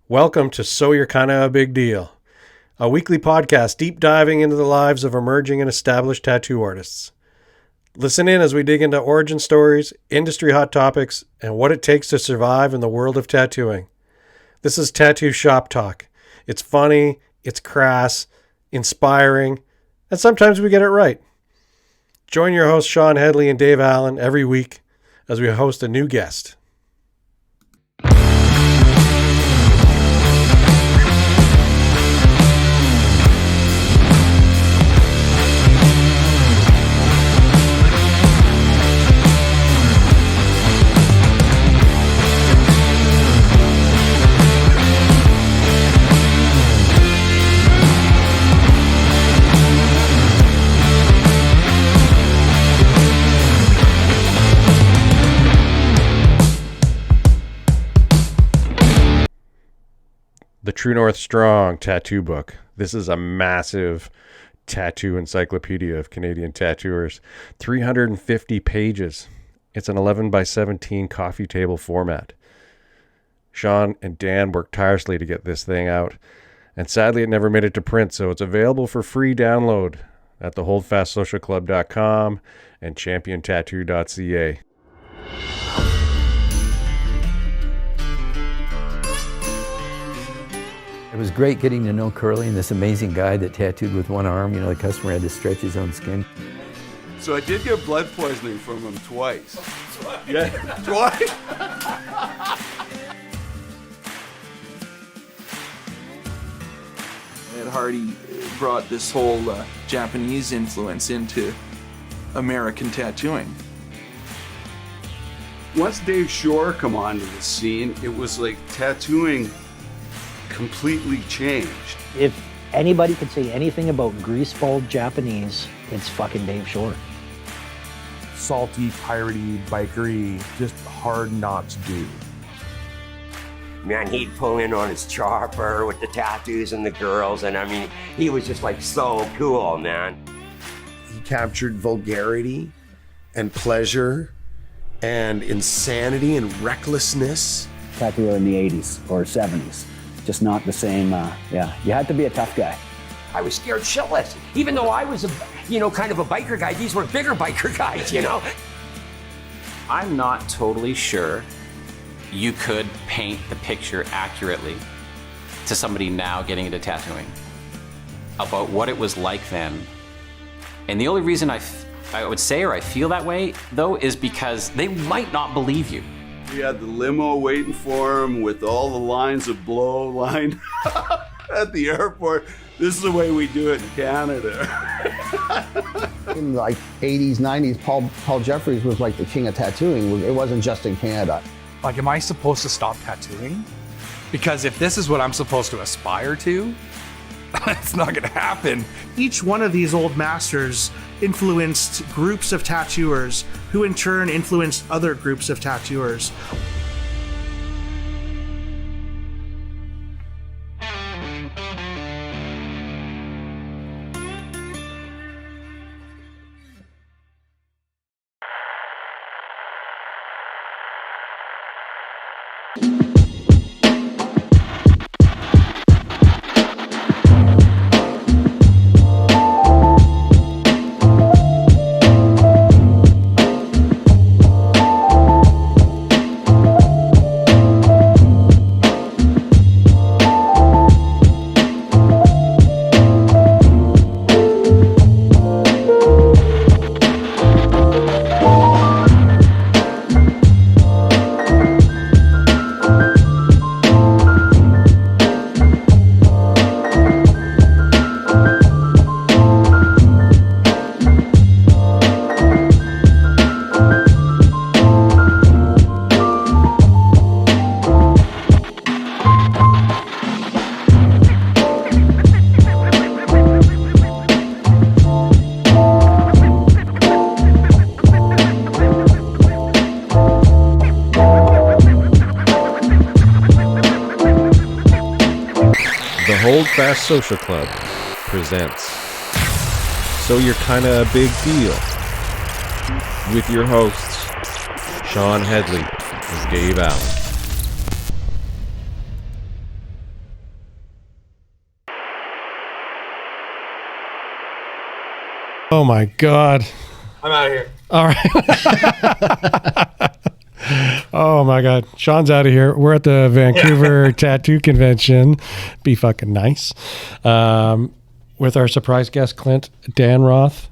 Welcome to So You're Kinda a Big Deal, a weekly podcast deep diving into the lives of emerging and established tattoo artists. Listen in as we dig into origin stories, industry hot topics, and what it takes to survive in the world of tattooing. This is Tattoo Shop Talk. It's funny, it's crass, inspiring, and sometimes we get it right. Join your hosts Shawn, Hedley, and Dave Allen every week as we host a new guest. The True North Strong Tattoo Book. This is a massive tattoo encyclopedia of Canadian tattooers. 350 pages. It's an 11 by 17 coffee table format. Shawn and Dan worked tirelessly to get this thing out, and sadly it never made it to print, so it's available for free download at theholdfastsocialclub.com and championtattoo.ca. It was great getting to know Curly and this amazing guy that tattooed with one arm. You know, the customer had to stretch his own skin. So I did get blood poisoning from him twice. Yeah, twice. Ed Hardy brought this whole Japanese influence into American tattooing. Once Dave Shore come onto the scene, it was like tattooing completely changed. If anybody could say anything about greaseball Japanese, it's fucking Dave Shore. Salty, piratey, bikery, just hard not to do. Man, he'd pull in on his chopper with the tattoos and the girls, and I mean, he was just like so cool, man. He captured vulgarity and pleasure and insanity and recklessness. Tattooer in the 80s or 70s. Just not the same, you had to be a tough guy. I was scared shitless. Even though I was kind of a biker guy, these were bigger biker guys, you know? I'm not totally sure you could paint the picture accurately to somebody now getting into tattooing about what it was like then. And the only reason I would say or I feel that way, though, is because they might not believe you. We had the limo waiting for him with all the lines of blow lined at the airport. This is the way we do it in Canada. In like 80s, 90s, Paul Jeffries was like the king of tattooing. It wasn't just in Canada. Like, am I supposed to stop tattooing? Because if this is what I'm supposed to aspire to, it's not gonna happen. Each one of these old masters influenced groups of tattooers who in turn influenced other groups of tattooers. Hold Fast Social Club presents So You're Kinda a Big Deal with your hosts Shawn, Hedley, and Dave Allen. Oh my God. I'm out of here. All right. Oh my God. Shawn's out of here. We're at the Vancouver Tattoo Convention. Be fucking nice. With our surprise guest, Clint Danroth.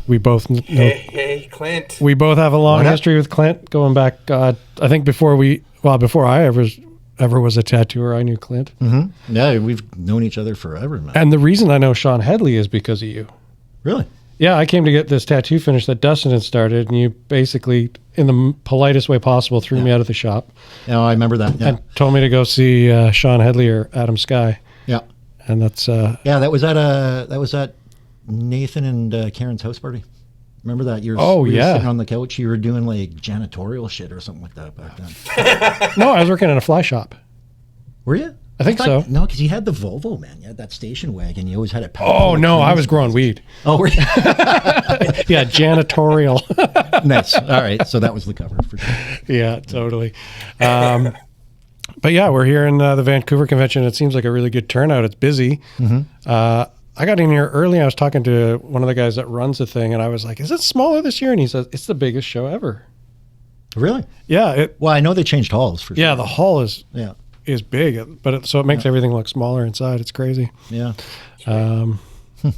We both know. Hey, Clint. We both have a long history with Clint, going back, I think before I ever was a tattooer, I knew Clint. Mm-hmm. Yeah, we've known each other forever, man. And the reason I know Shawn Hedley is because of you. Really? Yeah, I came to get this tattoo finished that Dustin had started, and you basically, in the politest way possible, threw me out of the shop. Yeah, I remember that. Yeah. And told me to go see Shawn Hedley or Adam Sky. Yeah. And that's... yeah, that was at Nathan and Karen's house party. Remember that? You were sitting on the couch. You were doing like janitorial shit or something like that back then. No, I was working in a fly shop. Were you? I think so. No, because you had the Volvo, man. You had that station wagon. You always had it. Oh, no, I was growing weed. Oh, were you? Yeah, janitorial. Nice. All right. So that was the cover for sure. Yeah, totally. But yeah, we're here in the Vancouver Convention. It seems like a really good turnout. It's busy. Mm-hmm. I got in here early. I was talking to one of the guys that runs the thing, and I was like, is it smaller this year? And he says, it's the biggest show ever. Really? Yeah. Well, I know they changed halls for sure. Yeah, the hall is big, but so it makes everything look smaller inside. It's crazy. Yeah.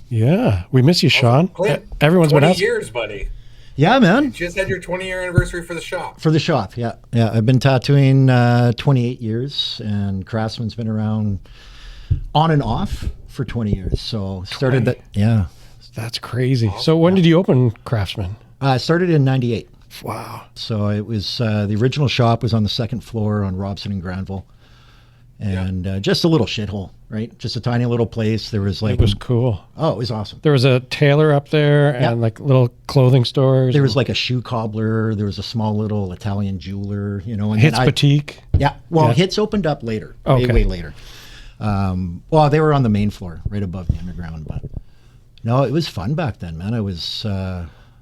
Yeah. We miss you, Shawn. Clint, Everyone's been 20 asking. years, buddy. Yeah, man. You just had your 20-year anniversary for the shop. For the shop, yeah. Yeah, I've been tattooing 28 years, and Craftsman's been around on and off for 20 years. So started that, yeah. That's crazy. So when did you open Craftsman? I started in 98. Wow. So it was, the original shop was on the second floor on Robson and Granville. And just a little shithole, right? Just a tiny little place. There was like... It was cool. Oh, it was awesome. There was a tailor up there and like little clothing stores. There was like a shoe cobbler. There was a small little Italian jeweler, you know. And Hits Boutique. Yeah. Well, Hits opened up later. Okay. Way later. Well, they were on the main floor, right above the underground. But no, it was fun back then, man. I was...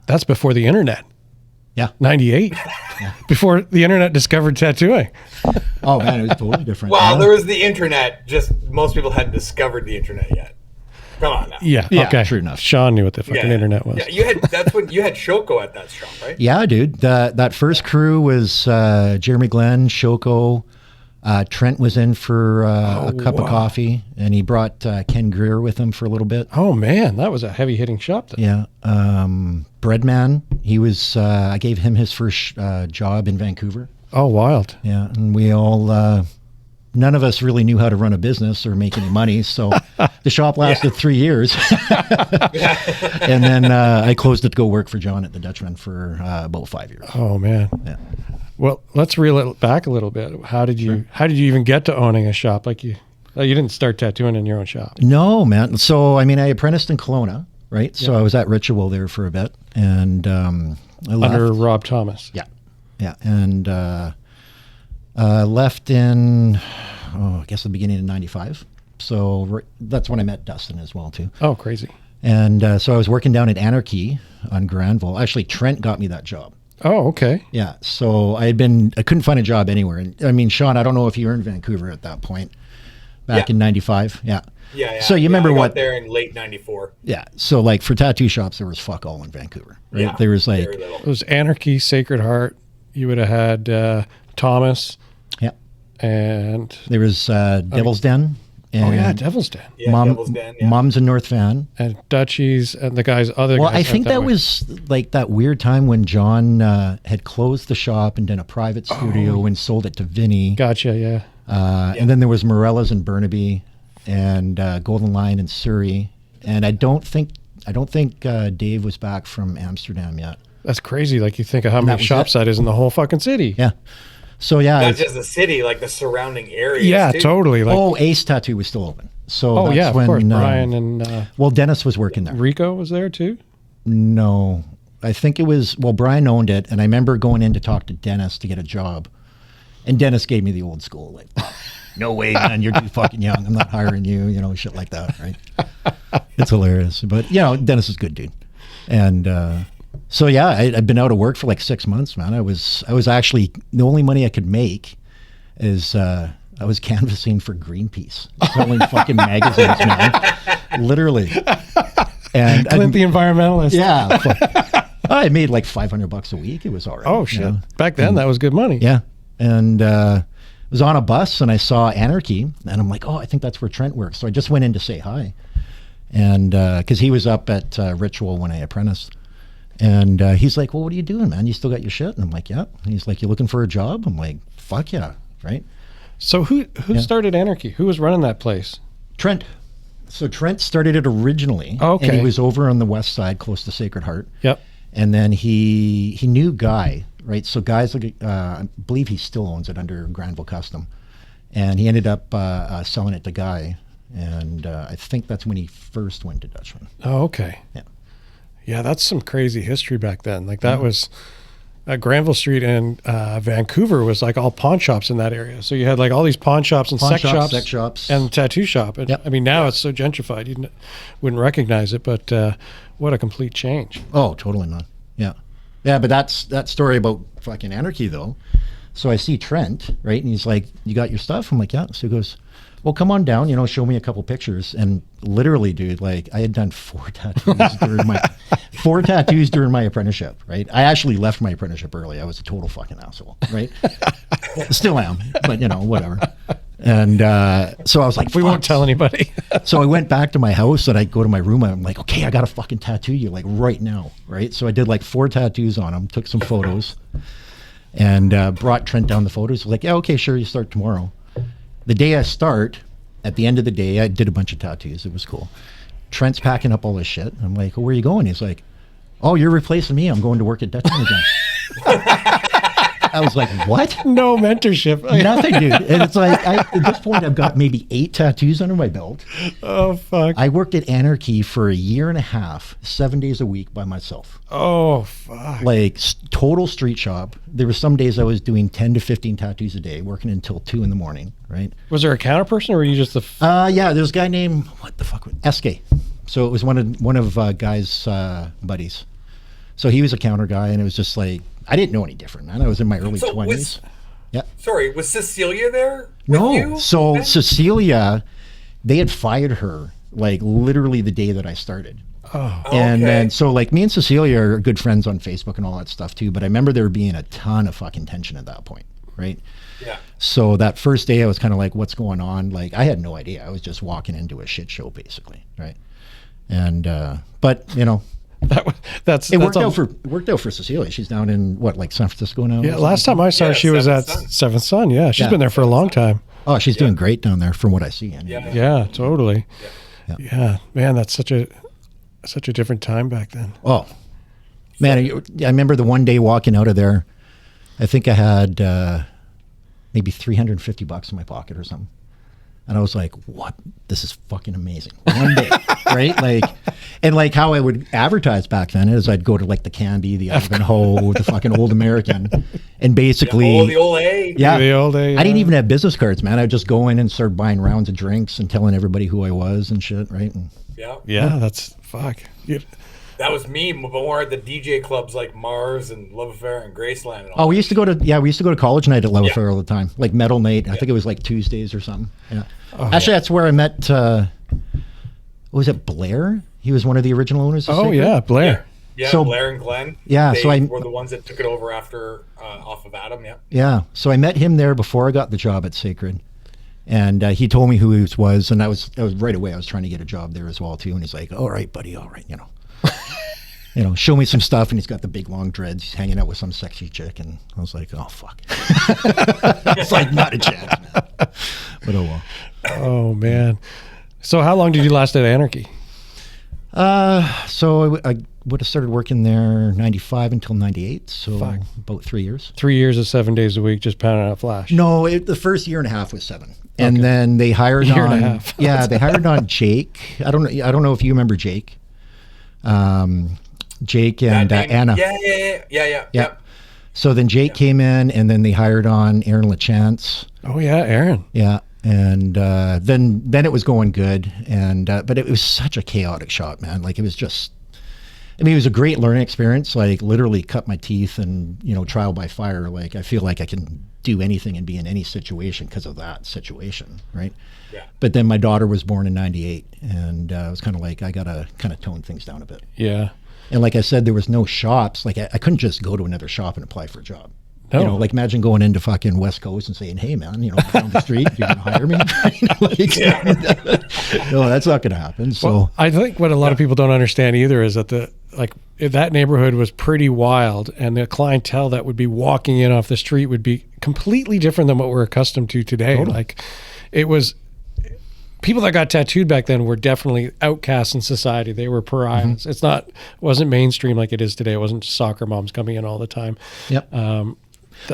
That's before the internet. Yeah. 98. Before the internet discovered tattooing. Oh, man, it was totally different. Well, there was the internet. Just most people hadn't discovered the internet yet. Come on now. Yeah. Okay. True enough. Shawn knew what the fucking internet was. Yeah, you had Shoko at that shop, right? Yeah, dude. That first crew was Jeremy Glenn, Shoko. Trent was in for a cup of coffee, and he brought Ken Greer with him for a little bit. Oh, man. That was a heavy-hitting shop then. Yeah. Breadman, he was, I gave him his first job in Vancouver. Oh, wild. Yeah, and we all, none of us really knew how to run a business or make any money, so the shop lasted 3 years. And then I closed it to go work for John at the Dutchman for about 5 years. Oh, man. Yeah. Well, let's reel it back a little bit. How did you even get to owning a shop? Like you didn't start tattooing in your own shop. No, man. So, I mean, I apprenticed in Kelowna, right? So I was at Ritual there for a bit, and I left. Under Rob Thomas. Yeah. Yeah. And left in, I guess the beginning of 95. So that's when I met Dustin as well, too. Oh, crazy. And so I was working down at Anarchy on Granville. Actually, Trent got me that job. Oh, okay. Yeah. So I couldn't find a job anywhere. And I mean, Shawn, I don't know if you were in Vancouver at that point back in 95. Yeah. Yeah. So you remember I got what? there in late 94. Yeah. So like for tattoo shops, there was fuck all in Vancouver, right? Yeah, there was like, it was Anarchy, Sacred Heart. You would have had Thomas. Yeah. And there was Devil's Den. And Devil's Den. Yeah, Devil's Den, yeah. Mom's in North Van. And Dutchies and the guys, other Well, guys. I think that was like that weird time when John had closed the shop and done a private studio and sold it to Vinny. Gotcha, yeah. And then there was Morella's in Burnaby and Golden Lion in Surrey. And I don't think Dave was back from Amsterdam yet. That's crazy. Like you think of how many shops that is in the whole fucking city. Yeah. So yeah, not just the city, like the surrounding areas. Yeah, too. totally. Like, Ace Tattoo was still open. So oh that's yeah, of when, course. Brian and well, Dennis was working there. Rico was there too. No, I think it was. Well, Brian owned it, and I remember going in to talk to Dennis to get a job, and Dennis gave me the old school, like, "No way, man, you're too fucking young. I'm not hiring you." You know, shit like that, right? It's hilarious, but you know, Dennis is a good dude, and. So yeah, I'd been out of work for like 6 months, man. I was actually, the only money I could make is I was canvassing for Greenpeace, selling fucking magazines, man. Literally. And Clint the environmentalist. Yeah. I made like $500 a week. It was all right. Oh shit! Back then, that was good money. Yeah, and was on a bus and I saw Anarchy, and I'm like, oh, I think that's where Trent works. So I just went in to say hi, and because he was up at Ritual when I apprenticed, and he's like, well, what are you doing, man? You still got your shit? And I'm like, yeah. And he's like, you looking for a job? I'm like, fuck yeah, right? So who started Anarchy? Who was running that place? Trent. So Trent started it originally. Okay. And he was over on the west side, close to Sacred Heart. Yep. And then he knew Guy, right? So Guy's like, I believe he still owns it under Granville Custom, and he ended up selling it to Guy, and I think that's when he first went to Dutchman. Oh, okay. Yeah. Yeah, that's some crazy history back then. Like that was Granville Street and Vancouver was like all pawn shops in that area. So you had like all these pawn shops and sex shops and tattoo shop. And, I mean, now it's so gentrified, you wouldn't recognize it, but what a complete change. Oh, totally not. Yeah. Yeah, but that's that story about fucking Anarchy, though. So I see Trent, right? And he's like, you got your stuff? I'm like, yeah. So he goes, well, come on down, show me a couple pictures. And literally, dude, like I had done 4 tattoos during my apprenticeship, right? I actually left my apprenticeship early. I was a total fucking asshole, right? Still am, but whatever. And so I was like, we won't tell anybody. So I went back to my house and I go to my room and I'm like, okay, I got to fucking tattoo you like right now, right? So I did like 4 tattoos on him, took some photos, and brought Trent down the photos. Like, yeah, okay, sure, you start tomorrow. The day I start, at the end of the day, I did a bunch of tattoos. It was cool. Trent's packing up all his shit. I'm like, well, where are you going? He's like, oh, you're replacing me. I'm going to work at Dutchman again. I was like, what? No mentorship. Nothing, dude. And it's like, at this point, I've got maybe 8 tattoos under my belt. Oh, fuck. I worked at Anarchy for 1.5 years, 7 days a week by myself. Oh, fuck. Like, total street shop. There were some days I was doing 10 to 15 tattoos a day, working until 2 in the morning, right? Was there a counter person or were you just the... Yeah, there's a guy named, what the fuck? SK. So it was one of Guy's buddies. So he was a counter guy, and it was just like, I didn't know any different, man. I was in my early 20s. Sorry, was Cecilia there with No. you? So Cecilia, they had fired her like literally the day that I started. Oh. And then, so like me and Cecilia are good friends on Facebook and all that stuff too, but I remember there being a ton of fucking tension at that point, right? Yeah. So that first day I was kind of like, what's going on? Like, I had no idea. I was just walking into a shit show basically, right? And, but it worked out for Cecilia. She's down in what, San Francisco now? Yeah, last time I saw her, she was at Seventh Son. Yeah, she's been there for a long time. Oh, she's doing great down there from what I see. Yeah, totally. Yeah, man, that's such a different time back then. Oh, man, I remember the one day walking out of there. I think I had maybe $350 in my pocket or something. And I was like, what? This is fucking amazing. One day, right? Like how I would advertise back then is I'd go to like the Candy, the Ivanhoe, the fucking Old American, and basically... the old A. Yeah. The old A. I didn't even have business cards, man. I'd just go in and start buying rounds of drinks and telling everybody who I was and shit, right? And, yeah, that's... Fuck. That was me, but more at the DJ clubs like Mars and Love Affair and Graceland and all. Oh, we used to go to college night at Love Affair all the time, like Metal Night. I think it was like Tuesdays or something. Yeah. Oh, actually, that's where I met. Was it Blair? He was one of the original owners. Of Oh Sacred. Yeah, Blair. Yeah, so, Blair and Glenn. Yeah, they so I were the ones that took it over after off of Adam. Yeah. Yeah, so I met him there before I got the job at Sacred, and he told me who he was, and I was right away. I was trying to get a job there as well too, and he's like, "All right, buddy, all right, show me some stuff." And he's got the big long dreads. He's hanging out with some sexy chick, and I was like, "Oh fuck!" It's like not a chance, man. But oh well. Oh man. So how long did you last at Anarchy? So I would have started working there 95 until 98. So about 3 years. 3 years of 7 days a week, just pounding out flash. No, the first 1.5 years was 7. And then they hired Year on. and a half. Yeah, they hired on Jake. I don't know if you remember Jake. Jake and Anna. Yeah. So then Jake came in, and then they hired on Aaron LaChance. Oh yeah, Aaron. Yeah, and then it was going good, and but it was such a chaotic shop, man. Like it was just, I mean, it was a great learning experience. Like literally cut my teeth and trial by fire. Like I feel like I can do anything and be in any situation because of that situation, right? Yeah. But then my daughter was born in 98, and I was kind of like, I got to kind of tone things down a bit. Yeah. And like I said, there was no shops. Like I couldn't just go to another shop and apply for a job. No. You know, like imagine going into fucking West Coast and saying, hey man, you know, down the street, you're going to hire me? No, that's not going to happen. So Well, I think what a lot of people don't understand either is that that neighborhood was pretty wild, and the clientele that would be walking in off the street would be completely different than what we're accustomed to today. Totally. Like it was people that got tattooed back then were definitely outcasts in society. They were pariahs. It wasn't mainstream like it is today. It wasn't just soccer moms coming in all the time. Yep.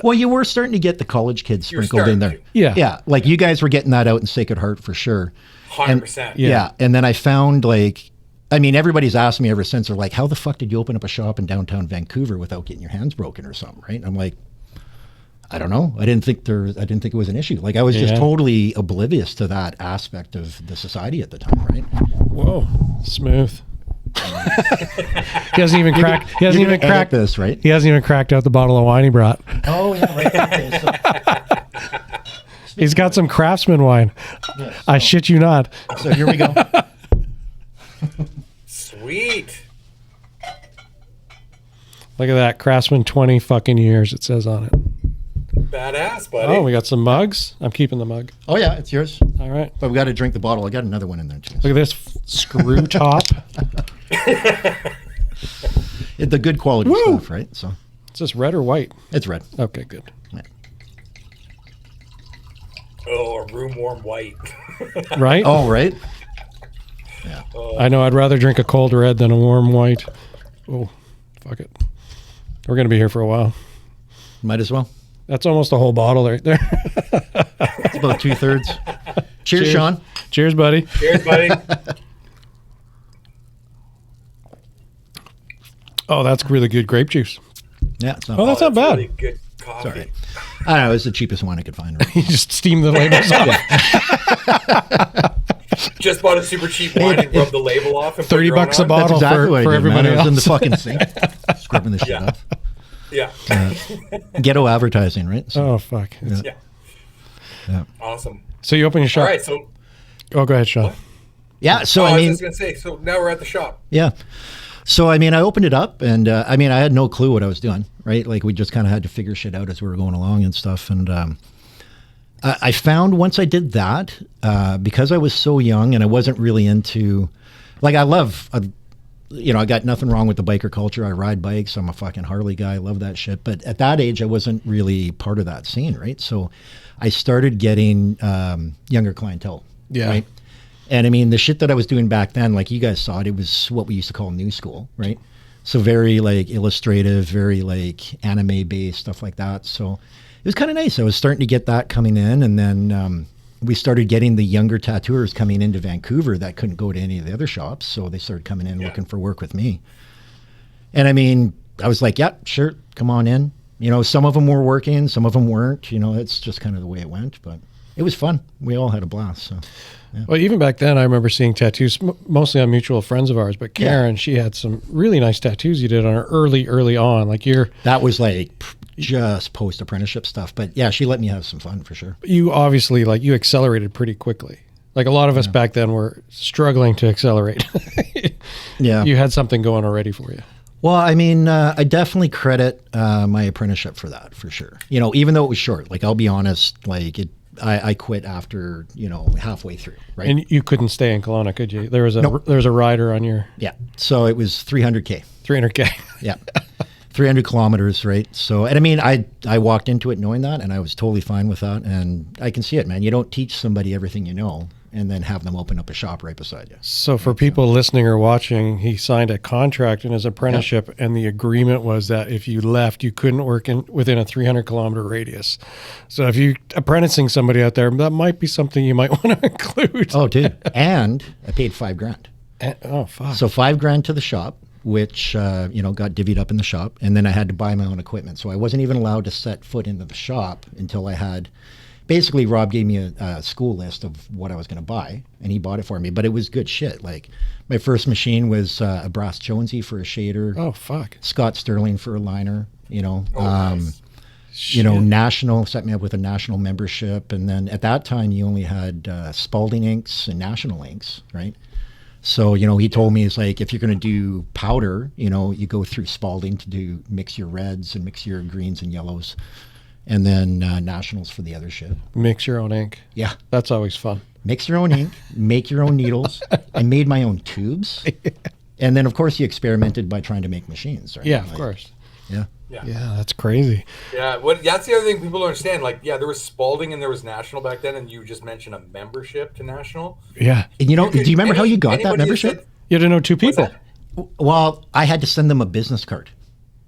Well, you were starting to get the college kids sprinkled in there. Yeah. Yeah. Like you guys were getting that out in Sacred Heart for sure. 100%. Yeah. And then I found everybody's asked me ever since, they're like, how the fuck did you open up a shop in downtown Vancouver without getting your hands broken or something? Right. And I'm like, I don't know. I didn't think it was an issue. Like I was just totally oblivious to that aspect of the society at the time. Right. Whoa. Smooth. He hasn't even cracked. He hasn't even cracked this, right? He hasn't even cracked out the bottle of wine he brought. Oh yeah, right. Okay, He's got some Craftsman wine. Yes, I shit you not. So here we go. Sweet. Look at that, Craftsman 20 fucking years. It says on it. Badass, buddy. Oh, we got some mugs. I'm keeping the mug. Oh yeah, it's yours. All right, but we got to drink the bottle. I got another one in there too. Look at this screw top. The good quality stuff, right? So is this red or white? It's red. Okay, good. Yeah. Oh, a room warm white. Right? Oh, right. Yeah. I know. I'd rather drink a cold red than a warm white. Oh, fuck it. We're gonna be here for a while. Might as well. That's almost a whole bottle right there. It's about 2/3. Cheers, Shawn. Cheers, buddy. Cheers, buddy. Oh, that's really good grape juice. Yeah. It's not that's not bad. Really good coffee. Sorry. I don't know. It's the cheapest one I could find. Right? You just steam the labels off. Just bought a super cheap wine and rubbed the label off. And $30 a bottle. That's exactly what I did, everybody man. I else. was in the fucking sink, scrubbing the shit off. Yeah. Ghetto advertising, right? Oh fuck. Yeah. Yeah. Awesome. So you open your shop. All right. So. Oh, go ahead, Shawn. Yeah. So I I mean, was just gonna say. So now we're at the shop. Yeah. So I mean, I opened it up, and I had no clue what I was doing, right? Like we just kind of had to figure shit out as we were going along and stuff. And I found once I did that, because I was so young and I wasn't really into, like, I got nothing wrong with the biker culture. I ride bikes. I'm a fucking Harley guy. I love that shit. But at that age, I wasn't really part of that scene, right? So I started getting younger clientele. Yeah. Right? And I mean, the shit that I was doing back then, like you guys saw it was what we used to call new school, right? So very like illustrative, very like anime based, stuff like that. So it was kind of nice. I was starting to get that coming in. And then we started getting the younger tattooers coming into Vancouver that couldn't go to any of the other shops. So they started coming in looking for work with me. And I mean, I was like, yeah, sure, come on in. You know, some of them were working, some of them weren't. You know, it's just kind of the way it went. But it was fun. We all had a blast. So. Yeah. Well, even back then, I remember seeing tattoos, mostly on mutual friends of ours. But Karen, she had some really nice tattoos you did on her early on. Like that was like just post apprenticeship stuff. But yeah, she let me have some fun for sure. You obviously you accelerated pretty quickly. Like a lot of us back then were struggling to accelerate. Yeah, you had something going already for you. Well, I mean, I definitely credit my apprenticeship for that, for sure. You know, even though it was short. Like I'll be honest, like I quit after, halfway through, right? And you couldn't stay in Kelowna, could you? There was a rider on your... Yeah. So it was 300K. 300K. Yeah. 300 kilometers, right? So, and I mean, I walked into it knowing that, and I was totally fine with that. And I can see it, man. You don't teach somebody everything you know and then have them open up a shop right beside you. So for people listening or watching, he signed a contract in his apprenticeship, and the agreement was that if you left, you couldn't work within a 300-kilometer radius. So if you're apprenticing somebody out there, that might be something you might want to include. Oh, dude. And I paid $5,000. Oh, fuck. So $5,000 to the shop, which, got divvied up in the shop. And then I had to buy my own equipment. So I wasn't even allowed to set foot into the shop until I had... Basically, Rob gave me a school list of what I was going to buy, and he bought it for me. But it was good shit. Like, my first machine was a Brass Jonesy for a shader. Oh, fuck. Scott Sterling for a liner, Nice. national, set me up with a national membership. And then at that time, you only had Spalding inks and national inks, right? So, he told me, it's like, if you're going to do powder, you go through Spalding to mix your reds and mix your greens and yellows. And then nationals for the other shit. Mix your own ink. Yeah. That's always fun. Mix your own ink, make your own needles. I made my own tubes. And then, of course, you experimented by trying to make machines, right? Yeah, of course. Yeah. Yeah, that's crazy. Yeah, that's the other thing people don't understand. Like, there was Spalding and there was National back then, and you just mentioned a membership to National. Yeah. And do you remember how you got that membership? You had to know 2 people. Well, I had to send them a business card.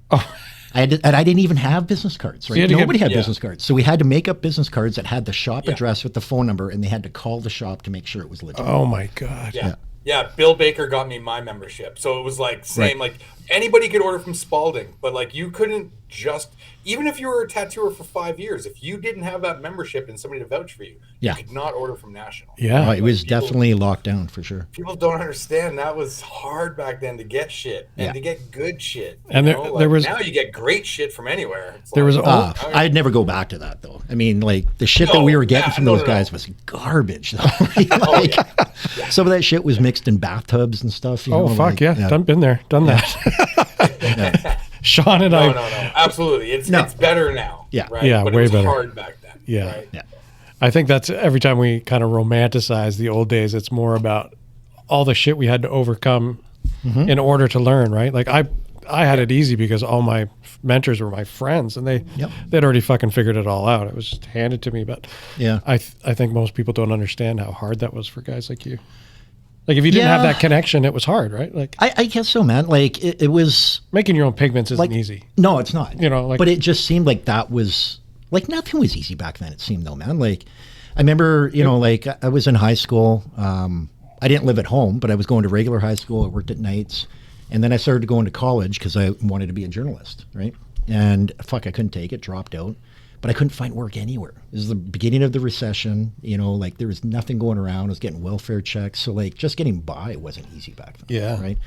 Oh. And I didn't even have business cards, right? So Nobody had business cards. So we had to make up business cards that had the shop address with the phone number, and they had to call the shop to make sure it was legit. Oh, my God. Yeah, Bill Baker got me my membership. So it was like same, like anybody could order from Spalding, but like you couldn't just, even if you were a tattooer for 5 years, if you didn't have that membership and somebody to vouch for you, you could not order from National. Yeah. It was definitely locked down for sure. People don't understand that was hard back then to get shit and to get good shit. And there was, now you get great shit from anywhere. It's there was, I'd never go back to that though. I mean, like the shit that we were getting from those guys was garbage though. Some of that shit was mixed in bathtubs and stuff. Fuck yeah. Been there, done that. Shawn and I. No, absolutely. It's better now. Yeah. Right? Yeah, but way it was better. hard back then. Yeah. Right? Yeah. I think that's every time we kind of romanticize the old days, it's more about all the shit we had to overcome in order to learn, right? Like I had it easy because all my mentors were my friends and they'd already fucking figured it all out. It was just handed to me. But I think most people don't understand how hard that was for guys like you. Like if you didn't have that connection, it was hard, right? Like I guess so, man. Like it was making your own pigments isn't easy. No, it's not. But it just seemed like that was like nothing was easy back then. It seemed though, man. Like I remember, like I was in high school. I didn't live at home, but I was going to regular high school. I worked at nights, and then I started going to college because I wanted to be a journalist, right? And I couldn't take it. Dropped out. But I couldn't find work anywhere. This is the beginning of the recession. Like there was nothing going around. I was getting welfare checks. So like just getting by wasn't easy back then. Yeah. Right.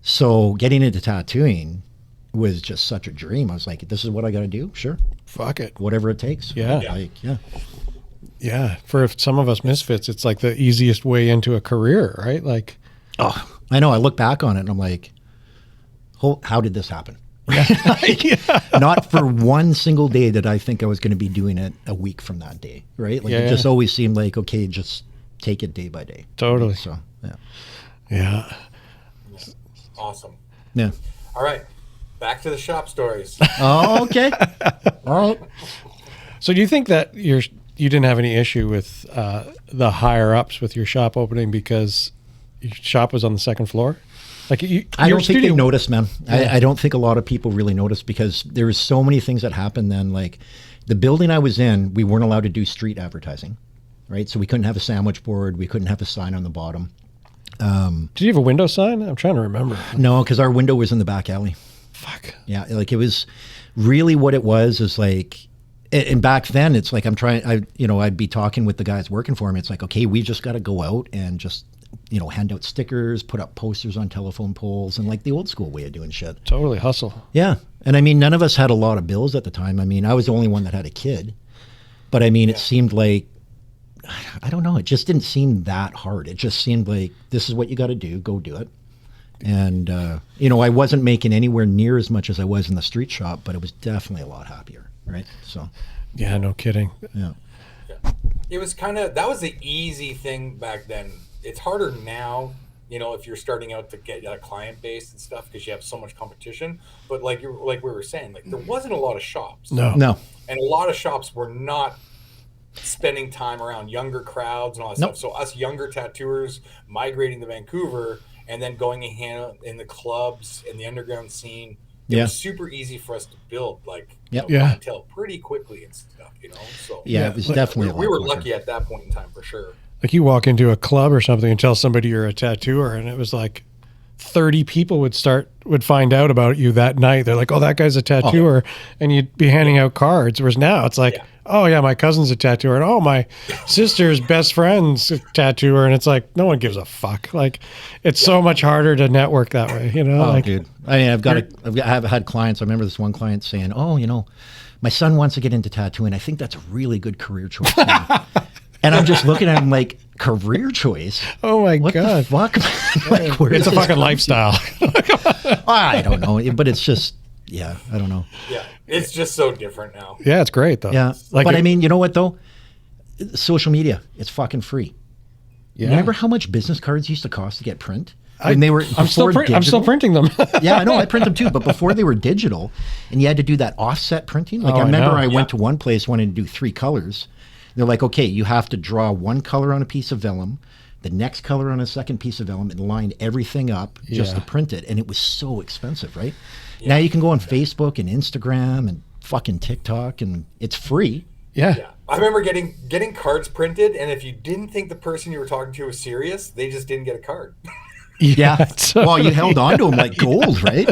So getting into tattooing was just such a dream. I was like, this is what I got to do. Sure. Fuck it. Whatever it takes. Yeah. Yeah. For some of us misfits, it's like the easiest way into a career, right? Like, I know. I look back on it and I'm like, how did this happen? Not for one single day did I think I was going to be doing it a week from that day, right? Like it just always seemed like, okay, just take it day by day. Totally. So, yeah. Awesome. Yeah. All right. Back to the shop stories. Oh, okay. All right. So do you think that you didn't have any issue with the higher ups with your shop opening because your shop was on the second floor? Like I don't think they noticed, man. Yeah. I don't think a lot of people really noticed because there was so many things that happened then. Like the building I was in, we weren't allowed to do street advertising, right? So we couldn't have a sandwich board. We couldn't have a sign on the bottom. Did you have a window sign? I'm trying to remember. No, because our window was in the back alley. Fuck. Yeah, like it was really what it was is like, and back then it's like I'd be talking with the guys working for me. It's like, okay, we just got to go out and just hand out stickers, put up posters on telephone poles, and like the old school way of doing shit. Totally hustle. Yeah. And I mean, none of us had a lot of bills at the time. I mean, I was the only one that had a kid. But I mean, it seemed like, I don't know, it just didn't seem that hard. It just seemed like, this is what you got to do, go do it. And, I wasn't making anywhere near as much as I was in the street shop, but it was definitely a lot happier, right? So. Yeah, no kidding. Yeah. It was that was the easy thing back then. It's harder now, if you're starting out to get a client base and stuff because you have so much competition. But like we were saying, like there wasn't a lot of shops. No. And a lot of shops were not spending time around younger crowds and all that stuff. So us younger tattooers migrating to Vancouver and then going in the clubs and the underground scene, it was super easy for us to build clientele pretty quickly and stuff, So it was definitely we were lucky at that point in time for sure. Like you walk into a club or something and tell somebody you're a tattooer, and it was like 30 people would find out about you that night. They're like, "Oh, that guy's a tattooer," and you'd be handing out cards. Whereas now it's like, "Oh yeah, my cousin's a tattooer," and "Oh, my sister's best friend's a tattooer," and it's like no one gives a fuck. Like it's so much harder to network that way, Oh, dude. I mean, I've had clients. I remember this one client saying, "Oh, my son wants to get into tattooing. I think that's a really good career choice. And I'm just looking at him like, career choice? Oh my what God. the fuck, man? Like, where It's a does this fucking come lifestyle. I don't know, but it's just, yeah, I don't know. Yeah, it's just so different now. Yeah, it's great though. Yeah, Like but I mean, you know what though? Social media, it's fucking free. Yeah. Remember how much business cards used to cost to get print? When they were I'm still digital? printing them. Yeah, I know. I print them too. But before they were digital, and you had to do that offset printing. Like Oh, I I remember know. I went to one place wanting to do 3 colors. They're like, okay, you have to draw one color on a piece of vellum, the next color on a second piece of vellum, and line everything up just Yeah. to print it. And it was so expensive, right? Now you can go on Facebook and Instagram and fucking TikTok, and it's free. Yeah. I remember getting cards printed, and if you didn't think the person you were talking to was serious, they just didn't get a card. Yeah. Well, you held on to them like gold, right?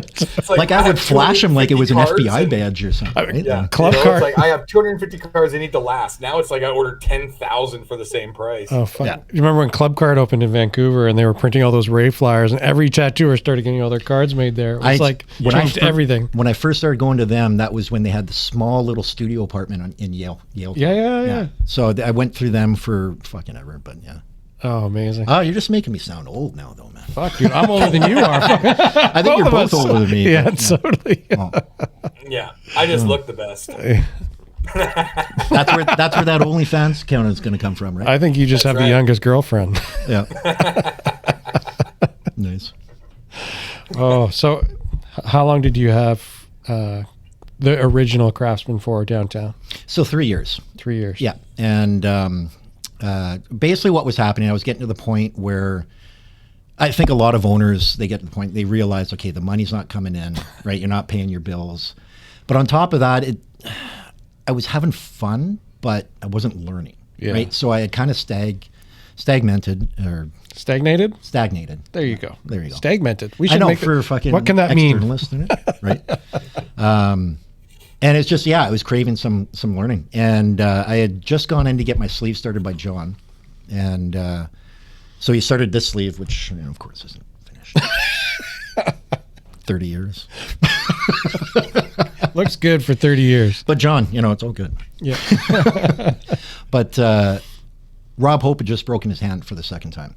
Like I would flash them like it was an FBI badge or something. Right? Yeah, Club it's card. like I have 250 cards. They need to last. Now it's like I ordered 10,000 for the same price. Oh fuck! You remember when Club Card opened in Vancouver and they were printing all those rave flyers, and every tattooer started getting all their cards made there. It was changed everything. When I first started going to them, that was when they had the small little studio apartment in Yale. Yeah. So I went through them for fucking ever, but yeah. Oh, amazing. Oh, you're just making me sound old now, though, man. Fuck you. I'm older than you are. I think you're both older than me. Yeah, but, totally. Oh. Yeah, I just look the best. That's where that OnlyFans count is going to come from, right? I think you just have the youngest girlfriend. Yeah. Nice. Oh, so how long did you have the original Craftsman for downtown? So 3 years. 3 years. Yeah. And basically what was happening, I was getting to the point where I think a lot of owners, they get to the point, they realize, okay, the money's not coming in, right? You're not paying your bills. But on top of that, I was having fun, but I wasn't learning, right? So I had kind of stagnated. There you go. There you go. Stagmented. I know, for fucking what can that mean? externalist in it, right? And it's just, I was craving some learning. And I had just gone in to get my sleeve started by John. And so he started this sleeve, which, of course, isn't finished. 30 years. Looks good for 30 years. But John, it's all good. Yeah. But Rob Hope had just broken his hand for the second time.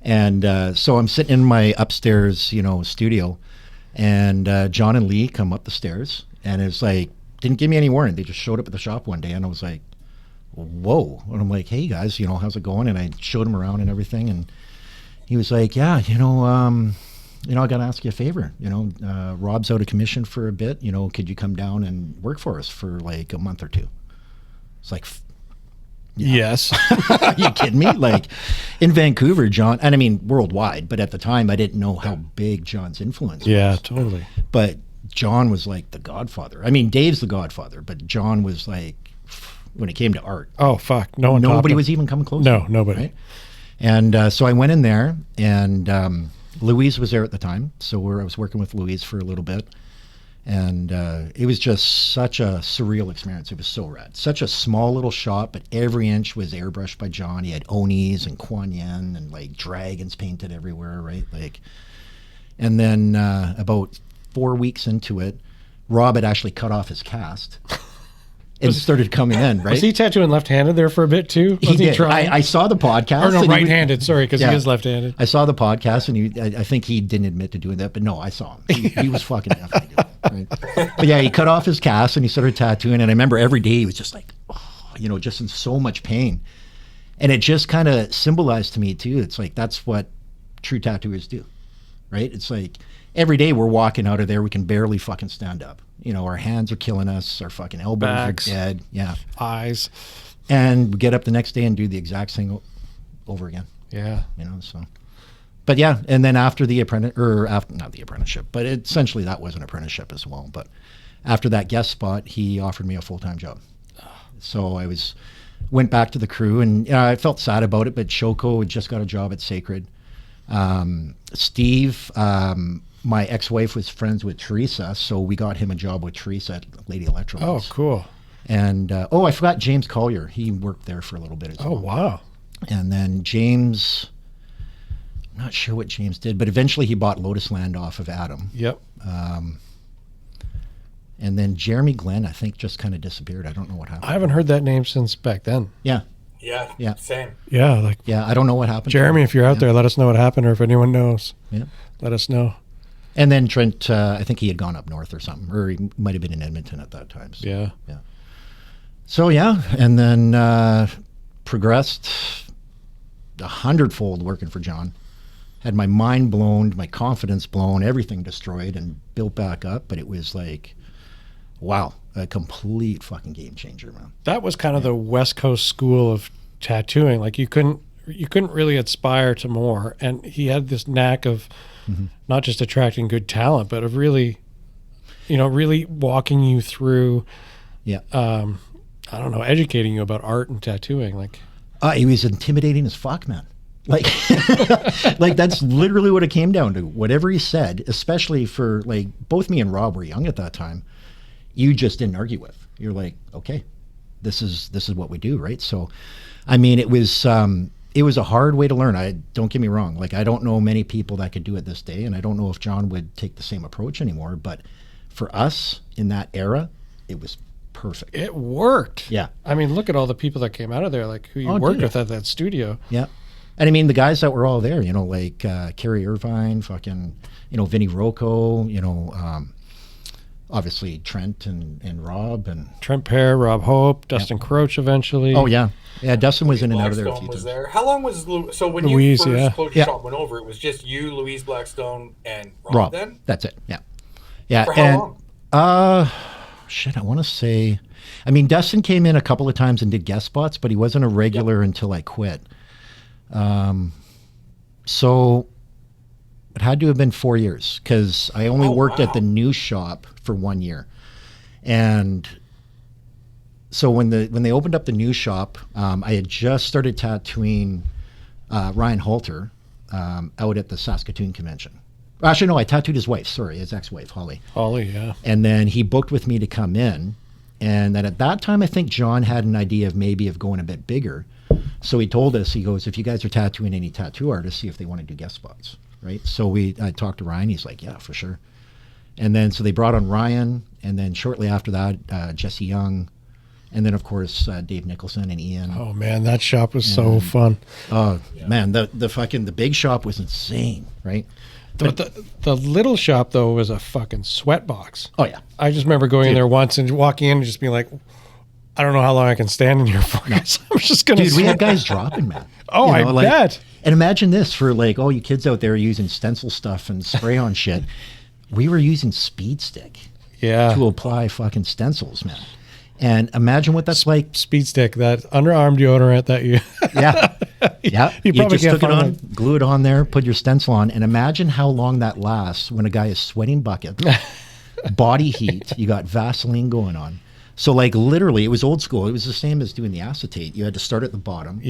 And so I'm sitting in my upstairs, studio. And John and Lee come up the stairs. And it's like, didn't give me any warning. They just showed up at the shop one day. And I was like, whoa. And I'm like, hey, guys, how's it going? And I showed him around and everything. And he was like, yeah, I got to ask you a favor. Rob's out of commission for a bit. Could you come down and work for us for like a month or two? It's like, yes. Are you kidding me? Like in Vancouver, John, and I mean worldwide, but at the time I didn't know how big John's influence was. Yeah, totally. But John was like the godfather. I mean, Dave's the godfather, but John was like, when it came to art. Oh, fuck. Nobody was even coming close. No, nobody. Right? And so I went in there, and Louise was there at the time. So I was working with Louise for a little bit. And it was just such a surreal experience. It was so rad. Such a small little shop, but every inch was airbrushed by John. He had Onis and Kuan Yin and like dragons painted everywhere, right? And then about 4 weeks into it, Rob had actually cut off his cast and started coming in, right? Was he tattooing left-handed there for a bit too? He did. I saw the podcast. Or no, and right-handed, sorry, because he is left-handed. I saw the podcast, and I think he didn't admit to doing that, but no, I saw him. He was fucking definitely doing it, right? But yeah, he cut off his cast, and he started tattooing, and I remember every day he was just like, just in so much pain. And it just kind of symbolized to me, too. It's like, that's what true tattooers do, right? It's like, every day we're walking out of there, we can barely fucking stand up. Our hands are killing us, our fucking elbows Backs, are dead. Yeah. Eyes. And we get up the next day and do the exact thing over again. Yeah. So. But yeah, and then after the not the apprenticeship, but essentially that was an apprenticeship as well. But after that guest spot, he offered me a full-time job. So I went back to the crew, and I felt sad about it, but Shoko had just got a job at Sacred. Steve, my ex-wife was friends with Teresa, so we got him a job with Teresa at Lady Electrolux. Oh, cool. And, I forgot James Collier. He worked there for a little bit as well. Oh, wow. And then James, I'm not sure what James did, but eventually he bought Lotus Land off of Adam. Yep. And then Jeremy Glenn, I think, just kind of disappeared. I don't know what happened. I haven't heard that name since back then. Yeah. Yeah. Same. Yeah. I don't know what happened. Jeremy, if you're out there, let us know what happened, or if anyone knows, let us know. And then Trent, I think he had gone up north or something, or he might have been in Edmonton at that time. So, yeah. So, and then progressed 100-fold working for John. Had my mind blown, my confidence blown, everything destroyed and built back up. But it was like, wow, a complete fucking game changer, man. That was kind of the West Coast school of tattooing. Like you couldn't really aspire to more. And he had this knack of not just attracting good talent, but of really, really walking you through, I don't know, educating you about art and tattooing. Like, he was intimidating as fuck, man. Like, like that's literally what it came down to. Whatever he said, especially for like both me and Rob were young at that time, you just didn't argue with. You're like, okay, this is what we do, right? So, I mean, it was a hard way to learn. Don't get me wrong. Like, I don't know many people that could do it this day, and I don't know if John would take the same approach anymore. But for us in that era, it was perfect. It worked. Yeah. I mean, look at all the people that came out of there, like who you worked with at that studio. Yeah. And I mean, the guys that were all there, like Kerry Irvine, fucking, Vinny Rocco, obviously Trent and Rob and Trent Pear, Rob Hope, Dustin Crouch eventually. Oh yeah, Dustin was in and out of there a few was times. there. How long was so when Louise, you first closed your shop went over? It was just you, Louise Blackstone, and Rob. Then that's it. Yeah. For how long? Shit, I want to say, I mean, Dustin came in a couple of times and did guest spots, but he wasn't a regular until I quit. So it had to have been 4 years because I only worked at the new shop for 1 year. And so when they opened up the new shop, I had just started tattooing Ryan Halter out at the Saskatoon convention. Actually, no, I tattooed his wife. Sorry, his ex-wife, Holly. Holly, yeah. And then he booked with me to come in. And then at that time, I think John had an idea of going a bit bigger. So he told us, he goes, if you guys are tattooing any tattoo artists, see if they want to do guest spots, right? So I talked to Ryan. He's like, yeah, for sure. And then so they brought on Ryan. And then shortly after that, Jesse Young. And then, of course, Dave Nicholson and Ian. Oh, man, that shop was so fun. Oh, man, the big shop was insane, right? But the little shop, though, was a fucking sweat box. Oh, yeah. I just remember going in there once and walking in and just being like, I don't know how long I can stand in here for. No. I'm just going to we had guys dropping, man. Oh, I bet. And imagine this for like all you kids out there using stencil stuff and spray on shit. We were using Speed Stick to apply fucking stencils, man. And imagine what that's like. Speed Stick, that underarm deodorant that you... Yeah. You just took it on, glue it on there, put your stencil on, and imagine how long that lasts when a guy is sweating buckets, body heat, you got Vaseline going on. So like literally, it was old school. It was the same as doing the acetate. You had to start at the bottom,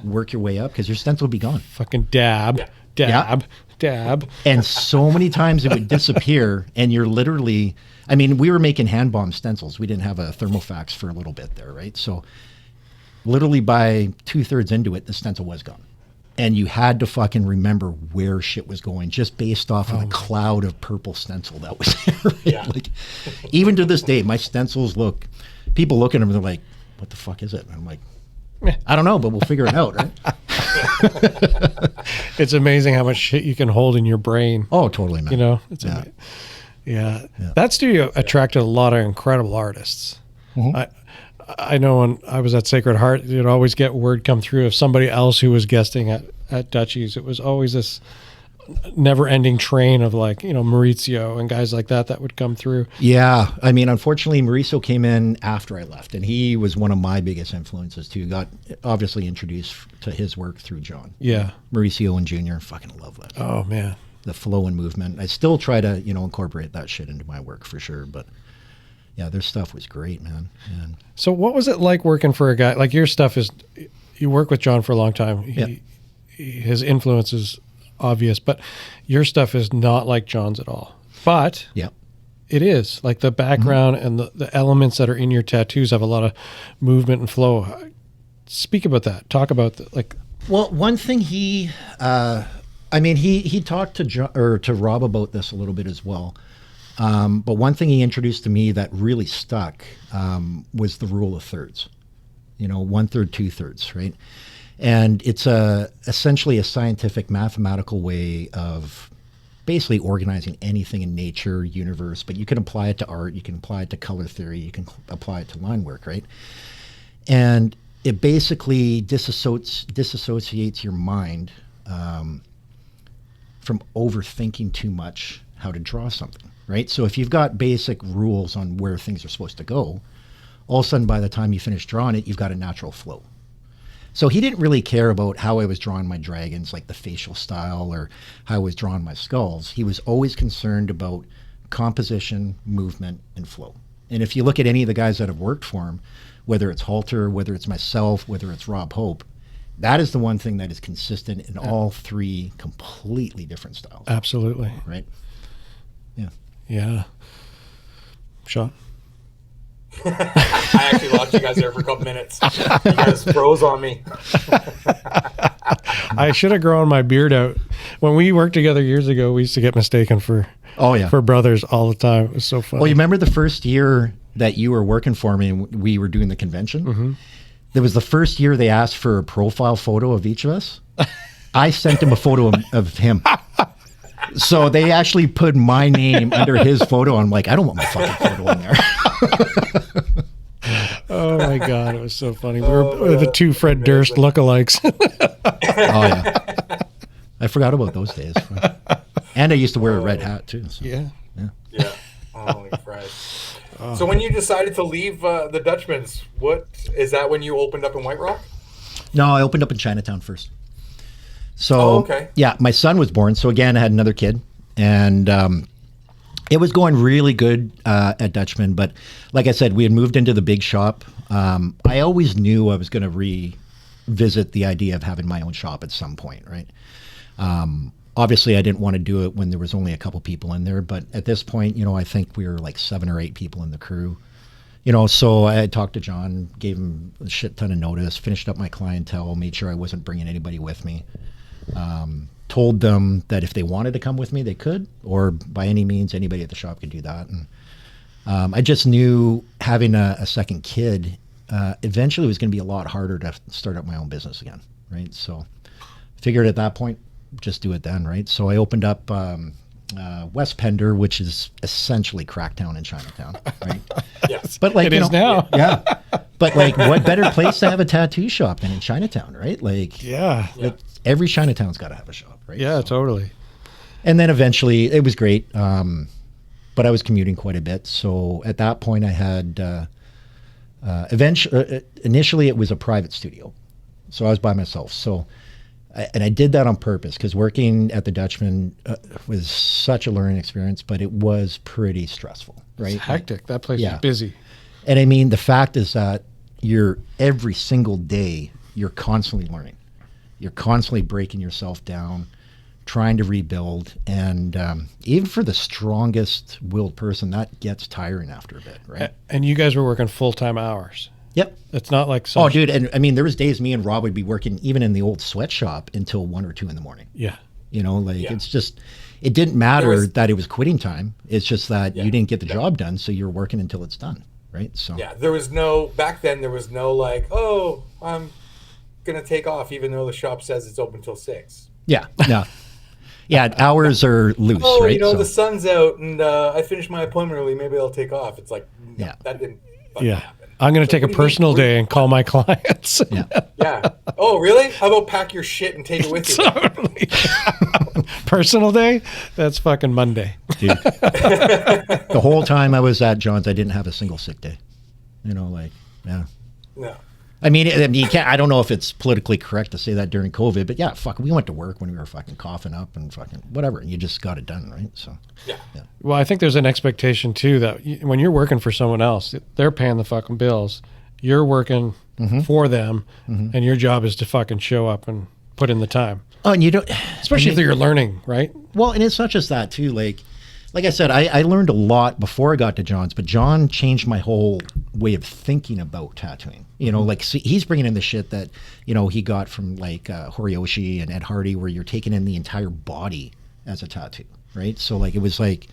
work your way up because your stencil would be gone. Fucking dab. And so many times it would disappear, and you're literally, I mean, we were making hand bomb stencils. We didn't have a thermofax for a little bit there, right? So literally by 2/3 into it, the stencil was gone. And you had to fucking remember where shit was going just based off of the cloud of purple stencil that was there. Right? Like, even to this day, my stencils people look at them and they're like, what the fuck is it? And I'm like, I don't know, but we'll figure it out, right? It's amazing how much shit you can hold in your brain. Oh, totally, man. It's That studio attracted a lot of incredible artists. Mm-hmm. I know when I was at Sacred Heart, you'd always get word come through of somebody else who was guesting at Dutchie's. It was always this never-ending train of like, Maurizio and guys like that would come through. Yeah. I mean, unfortunately, Maurizio came in after I left, and he was one of my biggest influences too. Got obviously introduced to his work through John. Yeah. Mauricio and Junior, fucking love that. Oh, man. The flow and movement. I still try to, incorporate that shit into my work for sure, but... yeah, their stuff was great, man. And so what was it like working for a guy like your stuff is, you work with John for a long time. His influence is obvious, but your stuff is not like John's at all. But it is like the background and the elements that are in your tattoos have a lot of movement and flow. Speak about that. Talk about Well, one thing he talked to John, or to Rob about this a little bit as well. But one thing he introduced to me that really stuck was the rule of thirds. 1/3, 2/3, right? And it's essentially a scientific mathematical way of basically organizing anything in nature, universe, but you can apply it to art, you can apply it to color theory, you can apply it to line work, right? And it basically disassociates your mind from overthinking too much how to draw something, right? So if you've got basic rules on where things are supposed to go, all of a sudden by the time you finish drawing it, you've got a natural flow. So he didn't really care about how I was drawing my dragons, like the facial style, or how I was drawing my skulls. He was always concerned about composition, movement, and flow. And if you look at any of the guys that have worked for him, whether it's Halter, whether it's myself, whether it's Rob Hope, that is the one thing that is consistent in all three completely different styles. Absolutely. Right? Yeah. Yeah. Shawn? I actually lost you guys there for a couple minutes. You guys froze on me. I should have grown my beard out. When we worked together years ago, we used to get mistaken for for brothers all the time. It was so funny. Well, you remember the first year that you were working for me and we were doing the convention? Mm-hmm. There was the first year they asked for a profile photo of each of us. I sent him a photo of him. So they actually put my name under his photo. I'm like, I don't want my fucking photo in there. Oh my God, it was so funny. We were the two Fred Durst lookalikes. Oh yeah, I forgot about those days. And I used to wear a red hat too. So. Yeah. Holy Christ. So when you decided to leave the Dutchman's, what is that when you opened up in White Rock? No, I opened up in Chinatown first. So yeah, my son was born. So again, I had another kid, and it was going really good at Dutchman. But like I said, we had moved into the big shop. I always knew I was going to revisit the idea of having my own shop at some point, right? Obviously, I didn't want to do it when there was only a couple people in there. But at this point, I think we were like 7 or 8 people in the crew. So I talked to John, gave him a shit ton of notice, finished up my clientele, made sure I wasn't bringing anybody with me. Told them that if they wanted to come with me, they could, or by any means, anybody at the shop could do that. And I just knew having a second kid eventually was going to be a lot harder to start up my own business again, right? So figured at that point, just do it then, right? So I opened up West Pender, which is essentially Cracktown in Chinatown, right? Yes. But like it is now. Yeah. But like, what better place to have a tattoo shop than in Chinatown, right? Like, every Chinatown's got to have a shop, right? Yeah, totally. And then eventually, it was great, but I was commuting quite a bit. So at that point, I had initially it was a private studio, so I was by myself. So, and I did that on purpose because working at the Dutchman was such a learning experience, but it was pretty stressful, right? It's hectic. That place is busy. And I mean, the fact is that every single day, you're constantly learning. You're constantly breaking yourself down, trying to rebuild. And even for the strongest willed person, that gets tiring after a bit, right? And you guys were working full-time hours. Yep. It's not like Oh, dude. And I mean, there was days me and Rob would be working even in the old sweatshop until 1 or 2 in the morning. Yeah. It's just, it didn't matter that it was quitting time. It's just that you didn't get the job done. So you're working until it's done. Right. So there was back then there was no like, oh, I'm going to take off even though the shop says it's open till 6. Yeah. No. Yeah. Hours are loose, right? The sun's out and I finished my appointment early. Maybe I'll take off. It's like, that didn't happen. I'm going to take a personal day and call my clients. Yeah. Oh, really? How about pack your shit and take it with you? Totally. Personal day? That's fucking Monday. Dude. The whole time I was at John's, I didn't have a single sick day. No. I mean, you can't. I don't know if it's politically correct to say that during COVID, but we went to work when we were fucking coughing up and fucking whatever, and you just got it done, right? So yeah. Well, I think there's an expectation too that when you're working for someone else, they're paying the fucking bills. You're working for them, and your job is to fucking show up and put in the time. Oh, and you don't, especially if you're learning, right? Well, and it's not just that too. Like I said, I learned a lot before I got to John's, but John changed my whole way of thinking about tattooing. He's bringing in the shit that, he got from like Horiyoshi and Ed Hardy, where you're taking in the entire body as a tattoo, right? So like, it was like,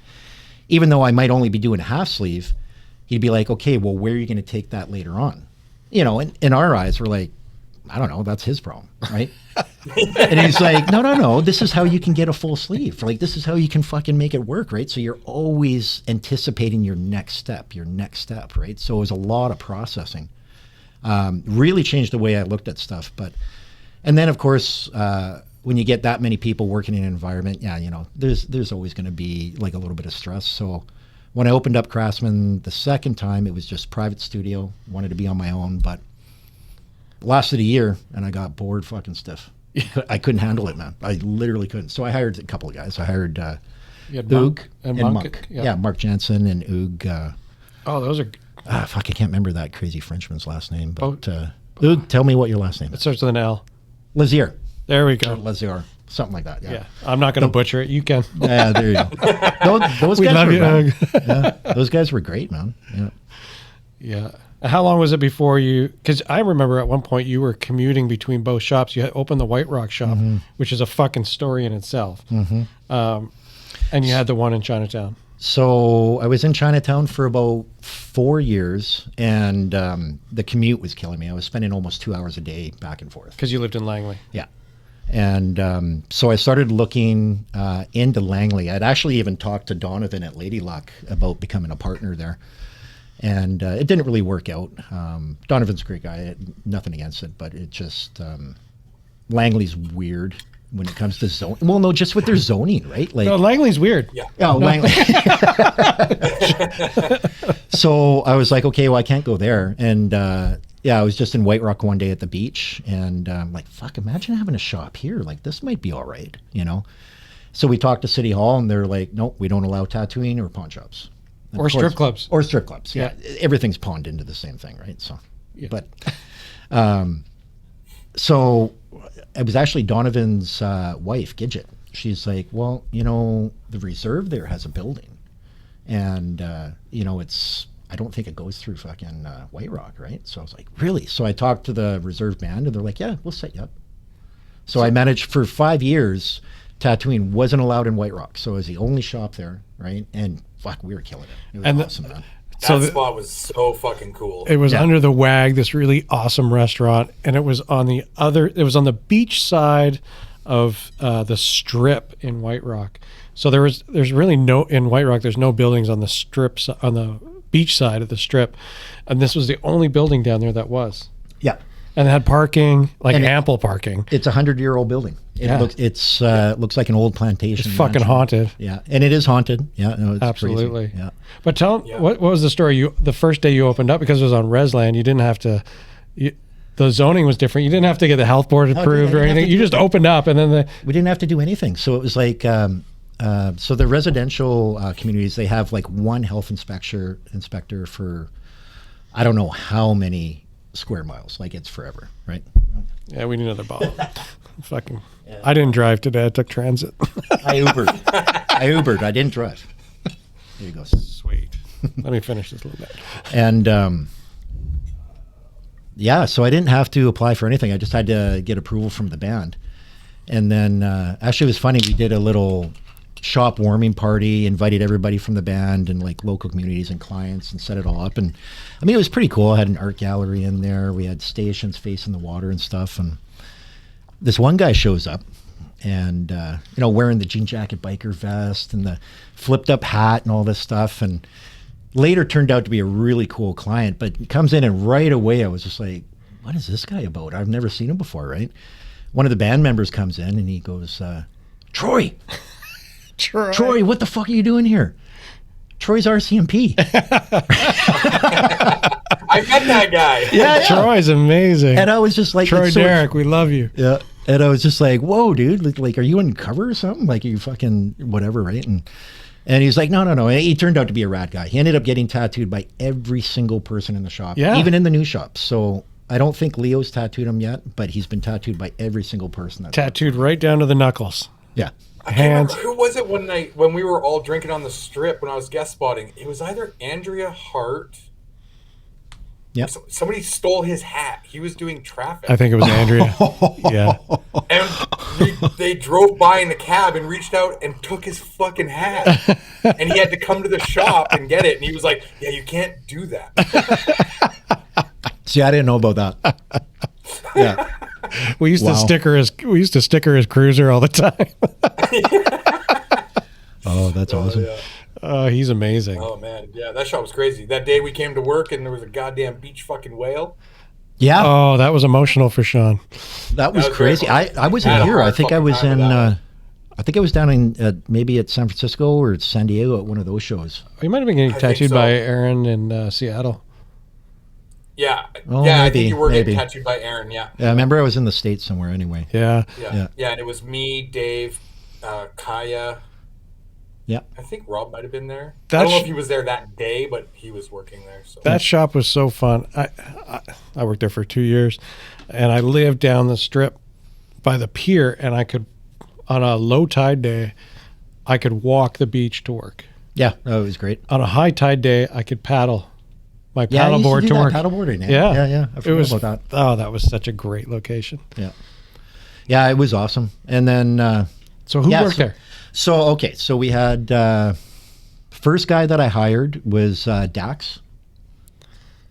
even though I might only be doing a half sleeve, he'd be like, okay, well, where are you going to take that later on? You know, in our eyes, we're like, I don't know, that's his problem, right? And he's like, no, this is how you can get a full sleeve. Like, this is how you can fucking make it work, right? So you're always anticipating your next step, right? So it was a lot of processing. Really changed the way I looked at stuff. And then, of course, when you get that many people working in an environment, you know, there's always going to be like a little bit of stress. So when I opened up Craftsman the second time, it was just private studio, wanted to be on my own, but lasted a year and I got bored fucking stiff. I couldn't handle it, man. I literally couldn't. So I hired a couple of guys. I hired Oog and Monk. Yeah, Mark Jansen and Oog. Those are... fuck, I can't remember that crazy Frenchman's last name. But Oog, tell me what your last name is. It starts with an L. Lazier. There we go. Lazier. Something like that, yeah. I'm not going to butcher it. You can. Yeah, there you go. Those we guys love were you, great. Yeah, those guys were great, man. Yeah. Yeah. How long was it before you, because I remember at one point you were commuting between both shops. You had opened the White Rock shop, which is a fucking story in itself. And you had the one in Chinatown. So I was in Chinatown for about 4 years, and the commute was killing me. I was spending almost 2 hours a day back and forth. Because you lived in Langley. Yeah. And so I started looking into Langley. I'd actually even talked to Donovan at Lady Luck about becoming a partner there. And it didn't really work out. Donovan's a great guy. Nothing against it, but it just... Langley's weird when it comes to zoning. Well, no, just with their zoning, right? Like, no, Langley's weird. Yeah. Oh, Langley. So I was like, okay, well, I can't go there. And I was just in White Rock one day at the beach, and I'm like, fuck, imagine having a shop here. Like, this might be all right, you know? So we talked to City Hall, and they're like, nope, we don't allow tattooing or pawn shops. And or strip clubs. Or strip clubs, yeah. Everything's pawned into the same thing, right? So, but, so it was actually Donovan's wife, Gidget. She's like, well, you know, the reserve there has a building. And, you know, I don't think it goes through fucking White Rock, right? So I was like, really? So I talked to the reserve band, and they're like, yeah, we'll set you up. So I managed for 5 years. Tattooing wasn't allowed in White Rock. So it was the only shop there, right? And fuck, we were killing it. It was awesome, man. That spot was so fucking cool. It was under the WAG, this really awesome restaurant, and it was on the beach side of the strip in White Rock. So there's really in White Rock, there's no buildings on the strip, on the beach side of the strip. And this was the only building down there that was. Yeah. And it had parking, ample parking. It's a 100-year-old building. It looks like an old plantation. It's fucking haunted. Yeah, and it is haunted. Yeah, no, it's absolutely. Crazy. Yeah. But tell them, what was the story? The first day you opened up, because it was on Resland, you didn't have to. The zoning was different. You didn't have to get the health board approved or anything. You just opened up, and then we didn't have to do anything. So it was like, so the residential communities, they have like one health inspector for, I don't know how many square miles. Like, it's forever, right? Yeah, we need another bottle. Fucking. Yeah. I didn't drive today. I took transit. I Ubered. I didn't drive. There you go. Sweet. Let me finish this a little bit. And so I didn't have to apply for anything. I just had to get approval from the band. And then actually it was funny. We did a little shop warming party, invited everybody from the band and like local communities and clients, and set it all up. And I mean, it was pretty cool. I had an art gallery in there. We had stations facing the water and stuff. And this one guy shows up and, wearing the jean jacket biker vest and the flipped up hat and all this stuff. And later turned out to be a really cool client, but he comes in and right away I was just like, what is this guy about? I've never seen him before, right? One of the band members comes in and he goes, Troy, what the fuck are you doing here? Troy's RCMP. I met that guy. Yeah. Troy's amazing. And I was just like, Troy Derrick, we love you. Yeah. And I was just like, whoa, dude, like, are you in cover or something? Like, are you fucking whatever, right? And he's like, no. And he turned out to be a rad guy. He ended up getting tattooed by every single person in the shop, even in the new shop. So I don't think Leo's tattooed him yet, but he's been tattooed by every single person. Tattooed right down to the knuckles. Yeah. Hands. Who was it one night when we were all drinking on the strip when I was guest spotting? It was either Andrea Hart Yep. Somebody stole his hat. He was doing traffic. I think it was Andrea. Yeah. And they drove by in the cab and reached out and took his fucking hat. And he had to come to the shop and get it. And he was like, yeah, you can't do that. See, I didn't know about that. Yeah. We used to sticker his cruiser all the time. Oh, that's awesome. Yeah. Oh, he's amazing. Oh man, yeah, that shot was crazy. That day we came to work and there was a goddamn beach fucking whale. Yeah. Oh, that was emotional for Sean. That was crazy. I wasn't here. I think I was in. I think I was down in maybe at San Francisco or San Diego at one of those shows. Oh, you might have been getting tattooed by Aaron in Seattle. Yeah, Oh, yeah, I maybe, think you were maybe. getting tattooed by Aaron. Yeah. Yeah, I remember I was in the States somewhere anyway. Yeah. Yeah, and it was me, Dave, Kaya. Yeah. I think Rob might have been there. I That don't know sh- if he was there that day, but he was working there. So. That shop was so fun. I worked there for 2 years, and I lived down the strip by the pier, and I could, on a low tide day, I could walk the beach to work. Yeah, it was great. On a high tide day, I could paddle my Yeah, I used to paddleboard do to that work. paddleboarding, Yeah, yeah. I forgot about that. Oh, that was such a great location. Yeah. Yeah, it was awesome. And then so who worked there? So we had first guy that I hired was Dax.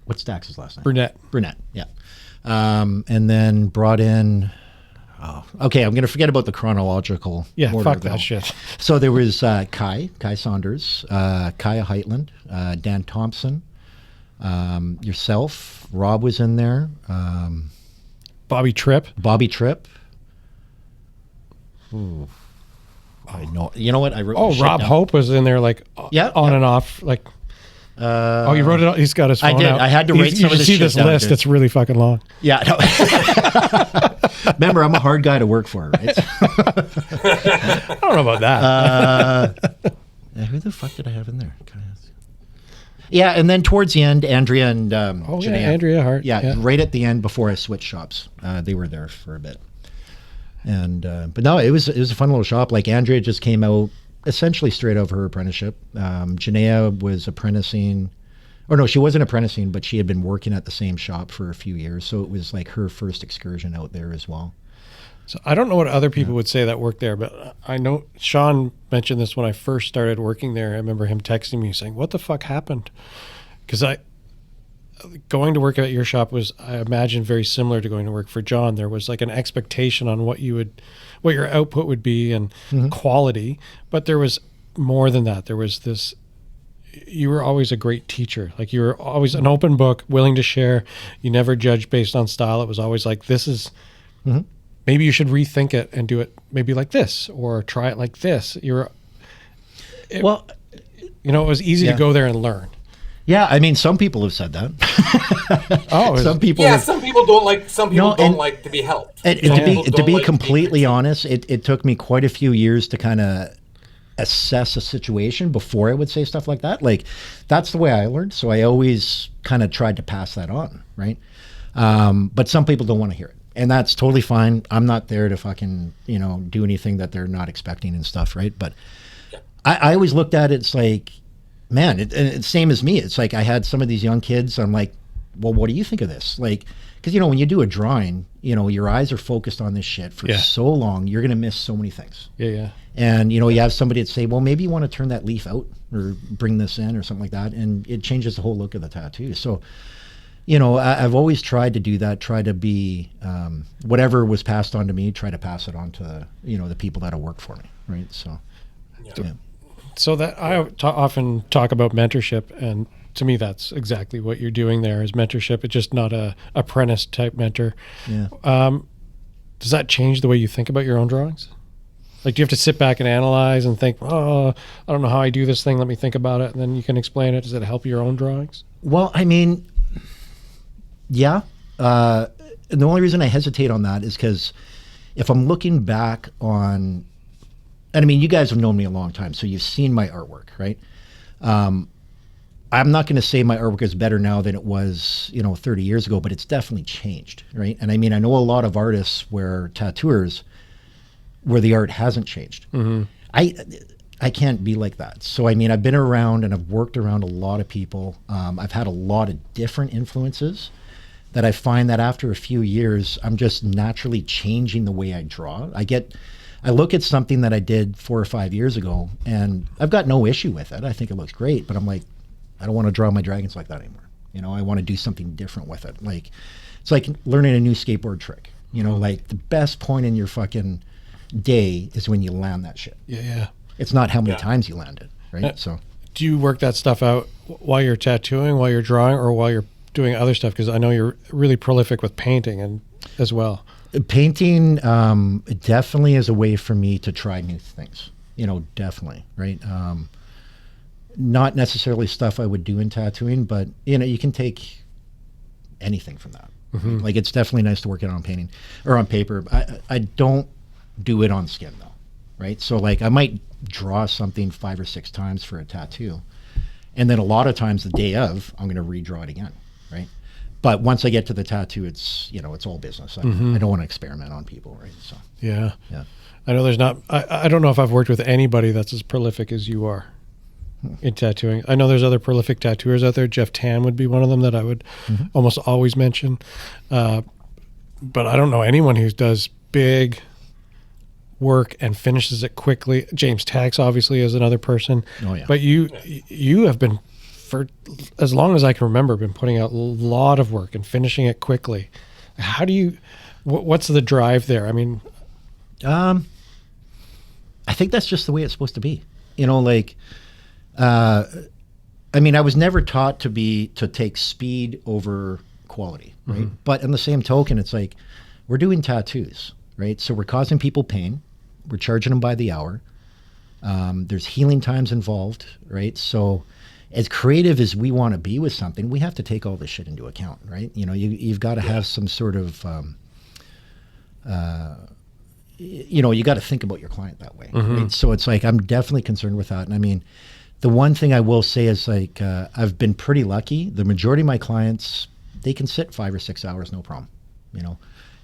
What's Dax's last name? Brunette, yeah. And then brought in okay, I'm gonna forget about the chronological order. Fuck though. that shit. So there was Kai Saunders, Kaya Heitland, Dan Thompson, yourself, Rob was in there, Bobby Tripp. Ooh. I know. You know what? I wrote. Oh, shit Rob down. Hope was in there, like on and off, like. Oh, you wrote it out. He's got his phone I did. out. I had to write some of you the see shit this down, list. dude. It's really fucking long. Yeah. No. Remember, I'm a hard guy to work for, right? I don't know about that. Who the fuck did I have in there? Yeah, and then towards the end, Andrea and Janaea. Andrea Hart. Yeah, right at the end before I switched shops, they were there for a bit. And but no, it was a fun little shop. Like Andrea just came out essentially straight out of her apprenticeship. Janaea was apprenticing, or no, she wasn't apprenticing, but she had been working at the same shop for a few years. So it was like her first excursion out there as well. So I don't know what other people would say that work there, but I know Shawn mentioned this when I first started working there. I remember him texting me saying, "What the fuck happened?" Because going to work at your shop was, I imagine, very similar to going to work for John. There was like an expectation on what your output would be and quality, but there was more than that. There was this. You were always a great teacher. Like you were always an open book, willing to share. You never judged based on style. It was always like, this is. Maybe you should rethink it and do it maybe like this, or try it like this. It was easy to go there and learn. Yeah, I mean, some people have said that. Some people. Yeah, some people don't like. Some people don't like to be helped. And to be completely honest, it took me quite a few years to kind of assess a situation before I would say stuff like that. Like, that's the way I learned. So I always kind of tried to pass that on, right? But some people don't want to hear it. And that's totally fine. I'm not there to fucking, do anything that they're not expecting and stuff, right? But I always looked at it, it's like, man, it's same as me. It's like I had some of these young kids. I'm like, well, what do you think of this? Like, because, when you do a drawing, your eyes are focused on this shit for so long, you're going to miss so many things. Yeah. And, you have somebody that say, well, maybe you want to turn that leaf out or bring this in or something like that. And it changes the whole look of the tattoo. So, I've always tried to do that, try to be, whatever was passed on to me, try to pass it on to, the people that'll work for me, right? So, yeah. So that I often talk about mentorship, and to me, that's exactly what you're doing there is mentorship. It's just not a apprentice type mentor. Yeah. Does that change the way you think about your own drawings? Like, do you have to sit back and analyze and think, I don't know how I do this thing, let me think about it, and then you can explain it? Does it help your own drawings? Well, I mean, yeah. And the only reason I hesitate on that is because if I'm looking back on, and I mean, you guys have known me a long time, so you've seen my artwork, right? I'm not going to say my artwork is better now than it was, 30 years ago, but it's definitely changed, right? And I mean, I know a lot of artists tattooers where the art hasn't changed. I can't be like that. So, I mean, I've been around and I've worked around a lot of people. I've had a lot of different influences that I find that after a few years, I'm just naturally changing the way I draw. I look at something that I did 4 or 5 years ago and I've got no issue with it. I think it looks great, but I'm like, I don't want to draw my dragons like that anymore. You know, I want to do something different with it. Like, it's like learning a new skateboard trick. You know, like the best point in your fucking day is when you land that shit. Yeah. It's not how many times you land it, right? So, do you work that stuff out while you're tattooing, while you're drawing, or while you're doing other stuff? Because I know you're really prolific with painting and as well. Painting definitely is a way for me to try new things. You know, definitely, right? Not necessarily stuff I would do in tattooing, but you know, you can take anything from that. Mm-hmm. Like, it's definitely nice to work it on painting or on paper. I don't do it on skin though, right? So like, I might draw something 5 or 6 times for a tattoo, and then a lot of times the day of, I'm going to redraw it again, right? But once I get to the tattoo, it's, you know, it's all business. I don't want to experiment on people, right? So yeah. I know there's not. I don't know if I've worked with anybody that's as prolific as you are in tattooing. I know there's other prolific tattooers out there. Jeff Tan would be one of them that I would almost always mention. But I don't know anyone who does big work and finishes it quickly. James Tax obviously is another person. Oh yeah. But you have been, for as long as I can remember, been putting out a lot of work and finishing it quickly. How do you? What's the drive there? I mean, I think that's just the way it's supposed to be. You know, like, I mean, I was never taught to take speed over quality, right? But in the same token, it's like, we're doing tattoos, right? So we're causing people pain. We're charging them by the hour. There's healing times involved, right? So as creative as we want to be with something, we have to take all this shit into account, right? You know, you've got to have some sort of, you know, you got to think about your client that way. Right? So it's like, I'm definitely concerned with that. And I mean, the one thing I will say is like, I've been pretty lucky. The majority of my clients, they can sit 5 or 6 hours, no problem, you know?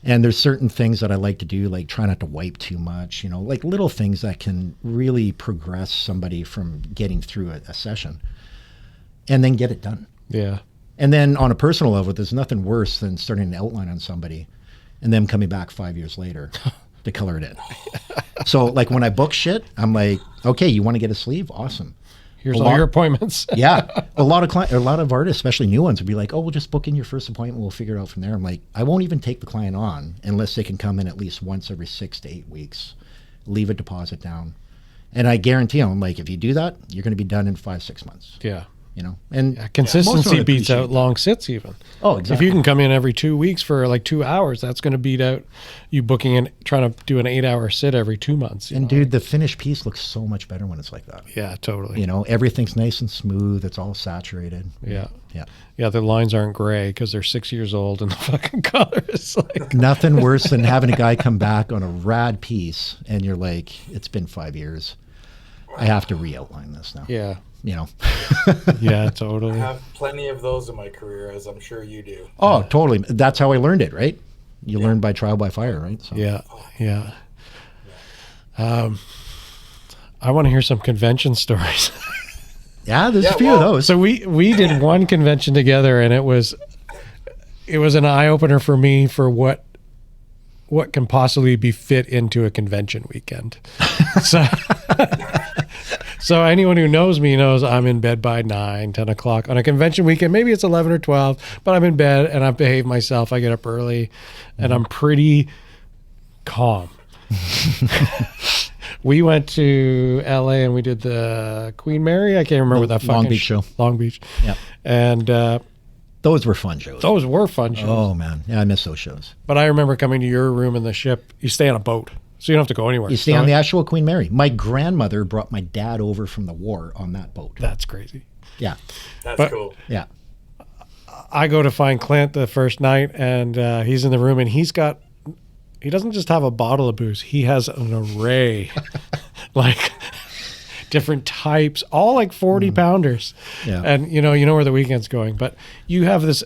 And there's certain things that I like to do, like try not to wipe too much, you know, like little things that can really progress somebody from getting through a session and then get it done. Yeah. And then on a personal level, there's nothing worse than starting an outline on somebody and them coming back 5 years later to color it in. So like when I book shit, I'm like, okay, you want to get a sleeve? Awesome. Here's all your appointments. Yeah. A lot of artists, especially new ones, would be like, oh, we'll just book in your first appointment. We'll figure it out from there. I'm like, I won't even take the client on unless they can come in at least once every 6 to 8 weeks, leave a deposit down. And I guarantee them, I'm like, if you do that, you're going to be done in 5-6 months. Yeah. You know, and consistency beats out long sits even. Oh, exactly. If you can come in every 2 weeks for like 2 hours, that's going to beat out you booking in, trying to do an 8-hour sit every 2 months. And dude, the finished piece looks so much better when it's like that. Yeah, totally. You know, everything's nice and smooth. It's all saturated. Yeah. Yeah. Yeah, the lines aren't gray because they're 6 years old and the fucking color is like... Nothing worse than having a guy come back on a rad piece and you're like, it's been 5 years. I have to re-outline this now. Yeah. You know. Yeah, totally. I have plenty of those in my career, as I'm sure you do. Oh, totally. That's how I learned it, right? You learn by trial by fire, right? So. Yeah, yeah. I want to hear some convention stories. Yeah, there's a few of those. So we did one convention together, and it was an eye opener for me for what can possibly be fit into a convention weekend. So anyone who knows me knows I'm in bed by 9, 10 o'clock on a convention weekend. Maybe it's 11 or 12, but I'm in bed and I behave myself. I get up early and I'm pretty calm. We went to LA and we did the Queen Mary. I can't remember that fucking Long Beach show. Long Beach. Yeah. And those were fun shows. Those were fun shows. Oh man. Yeah, I miss those shows. But I remember coming to your room in the ship. You stay on a boat. So you don't have to go anywhere. You stay on the actual Queen Mary. My grandmother brought my dad over from the war on that boat. That's crazy. Yeah. That's cool. Yeah. I go to find Clint the first night, and he's in the room, and he doesn't just have a bottle of booze. He has an array, like different types, all like 40 pounders. Yeah. And you know where the weekend's going, but you have this.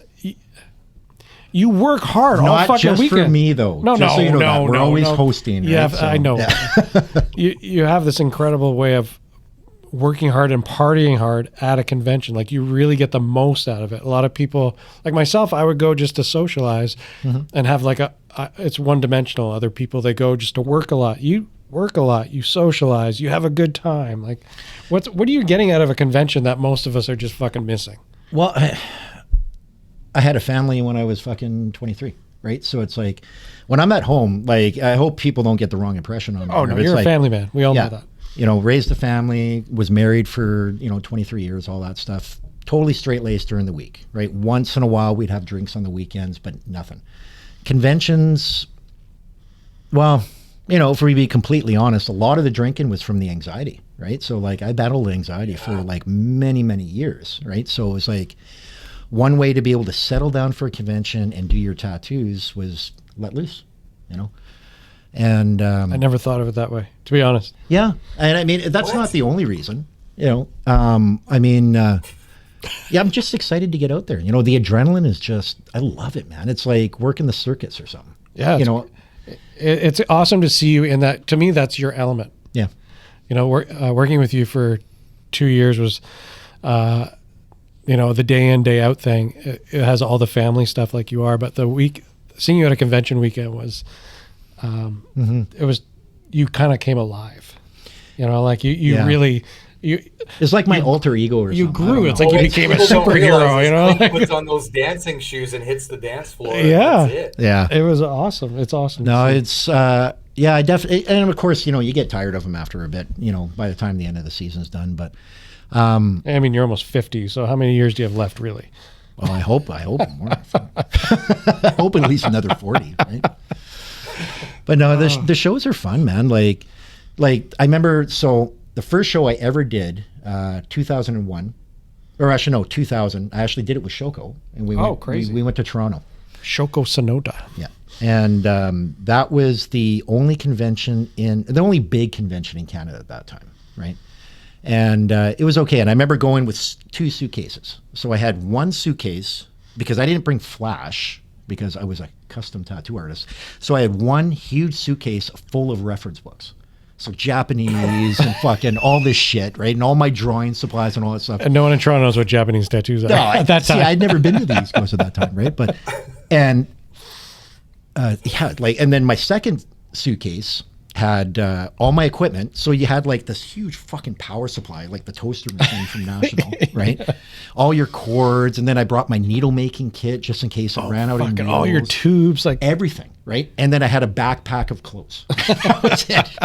You work hard all Not fucking just weekend. for me though. No, just so you know that. We're always hosting. Yeah, right? So, I know. yeah. You have this incredible way of working hard and partying hard at a convention. Like you really get the most out of it. A lot of people, like myself, I would go just to socialize and have like it's one dimensional. Other people, they go just to work a lot. You work a lot, you socialize, you have a good time. Like what are you getting out of a convention that most of us are just fucking missing? Well, I had a family when I was fucking 23, right? So it's like when I'm at home, like I hope people don't get the wrong impression on me. Oh no, you're a family man. We all know that. You know, raised a family, was married for, 23 years, all that stuff. Totally straight-laced during the week, right? Once in a while we'd have drinks on the weekends, but nothing. Conventions, well, if we be completely honest, a lot of the drinking was from the anxiety, right? So like I battled anxiety for like many, many years, right? So it was like one way to be able to settle down for a convention and do your tattoos was let loose, And I never thought of it that way, to be honest. Yeah, and I mean that's not the only reason, I'm just excited to get out there. The adrenaline is just, I love it, man. It's like working the circuits or something. Yeah, it's awesome to see you in that. To me, that's your element. Yeah, working with you for 2 years was, the day in day out thing. It has all the family stuff like you are, but seeing you at a convention weekend was. It was, you kind of came alive, like you really, it's like my alter ego or you something. grew. It's like you became a superhero, He puts on those dancing shoes and hits the dance floor. Yeah. That's it. Yeah. It was awesome. It's awesome. No, it's, I definitely, and of course, you get tired of them after a bit, by the time the end of the season's done, but, I mean, you're almost 50, so how many years do you have left really? Well, I hope more. I hope at least another 40, right? But no, the shows are fun, man. Like I remember, so the first show I ever did, 2001, or actually no, 2000. I actually did it with Shoko, and we went to Toronto. Shoko Sonoda. Yeah, and that was the only big convention in Canada at that time, right? And it was okay. And I remember going with 2 suitcases. So I had one suitcase because I didn't bring flash, because I was a custom tattoo artist. So I had one huge suitcase full of reference books. So Japanese and fucking all this shit, right? And all my drawing supplies and all that stuff. And no one in Toronto knows what Japanese tattoos are at that time. See, I'd never been to the East Coast at that time, right? But, and then my second suitcase had all my equipment. So you had like this huge fucking power supply, like the toaster machine from National, right? All your cords, and then I brought my needle making kit just in case it ran out of needles. All your tubes, like everything, right? And then I had a backpack of clothes. That was it.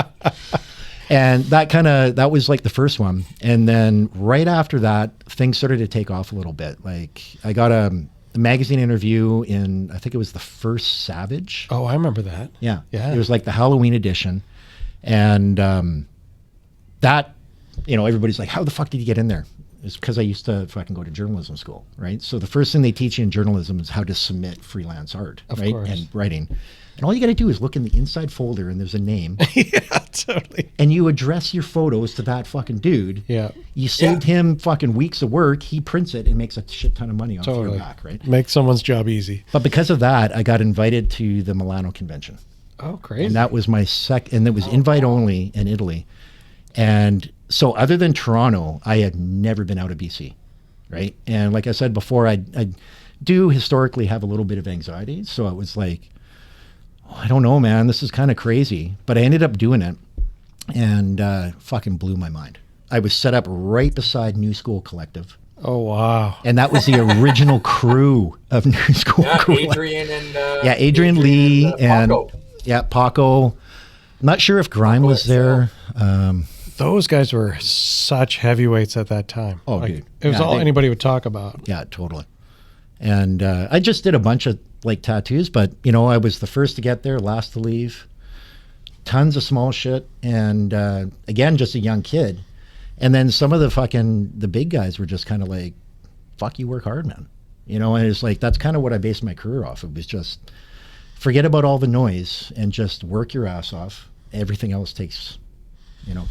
And that was like the first one. And then right after that, things started to take off a little bit. Like I got a magazine interview in, I think it was the first Savage. Oh, I remember that. Yeah. It was like the Halloween edition. And that, everybody's like, how the fuck did you get in there? It's because I used to fucking go to journalism school, right? So the first thing they teach you in journalism is how to submit freelance art, right? Course. And writing. And all you got to do is look in the inside folder and there's a name. Yeah, totally. And you address your photos to that fucking dude. Yeah. You saved him fucking weeks of work. He prints it and makes a shit ton of money off your back, right? Make someone's job easy. But because of that, I got invited to the Milano convention. Oh, crazy. And that was my and it was invite only in Italy. And so other than Toronto, I had never been out of BC, right? And like I said before, I do historically have a little bit of anxiety. So it was like, I don't know, man, this is kind of crazy. But I ended up doing it and fucking blew my mind. I was set up right beside New School Collective. Oh, wow. And that was the original crew of New School Collective. Adrian and... Adrian Lee and... Paco. Yeah, Paco. I'm not sure if Grime was there. Those guys were such heavyweights at that time. Oh, dude. It was all anybody would talk about. Yeah, totally. And I just did a bunch of tattoos, but I was the first to get there, last to leave. Tons of small shit, and again, just a young kid. And then some of the big guys were just kind of like, "Fuck, you work hard, man." And it's like that's kind of what I based my career off. It was just forget about all the noise and just work your ass off. Everything else takes,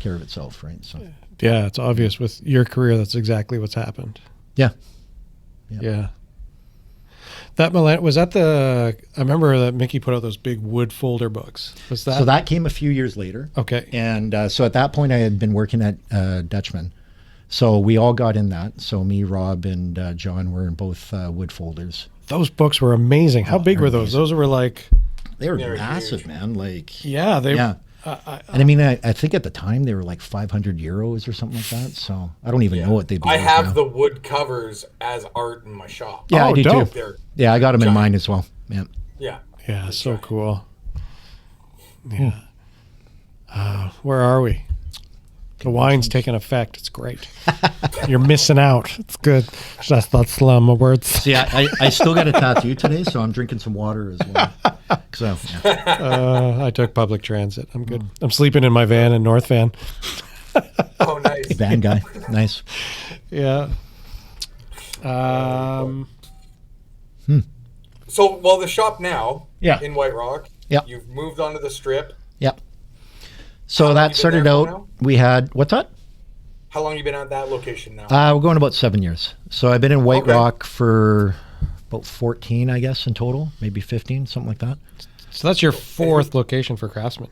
care of itself, right? So yeah, it's obvious with your career. That's exactly what's happened. Yeah. That was that I remember that Mickey put out those big wood folder books. Was that? So that came a few years later. Okay. And so at that point I had been working at Dutchman. So we all got in that. So me, Rob, and John were in both wood folders. Those books were amazing. How big were those? amazing. Those were like... They were massive, man. Like, yeah, they. Yeah. And I mean, I think at the time they were like 500 euros or something like that. So I don't even know what they'd be. I worth have now. the wood covers as art in my shop. Yeah, I do dope. too. Yeah, I got them in mine as well. Yeah. Yeah. Yeah, so cool. Yeah. Where are we? The wine's taking effect. It's great. You're missing out. It's good. That's not slum words. See, I still got a tattoo today, so I'm drinking some water as well. So, I took public transit. I'm good. I'm sleeping in my van in North Van. Oh, nice. Van guy. Nice. Yeah. So, well, the shop now Yeah. in White Rock, Yep. you've moved onto the strip. Yep. So that started out, we had, what's that? How long you been at that location now? We're going about 7 years. So I've been in White Rock for about 14, I guess, in total, maybe 15, something like that. So that's your fourth location for Craftsman.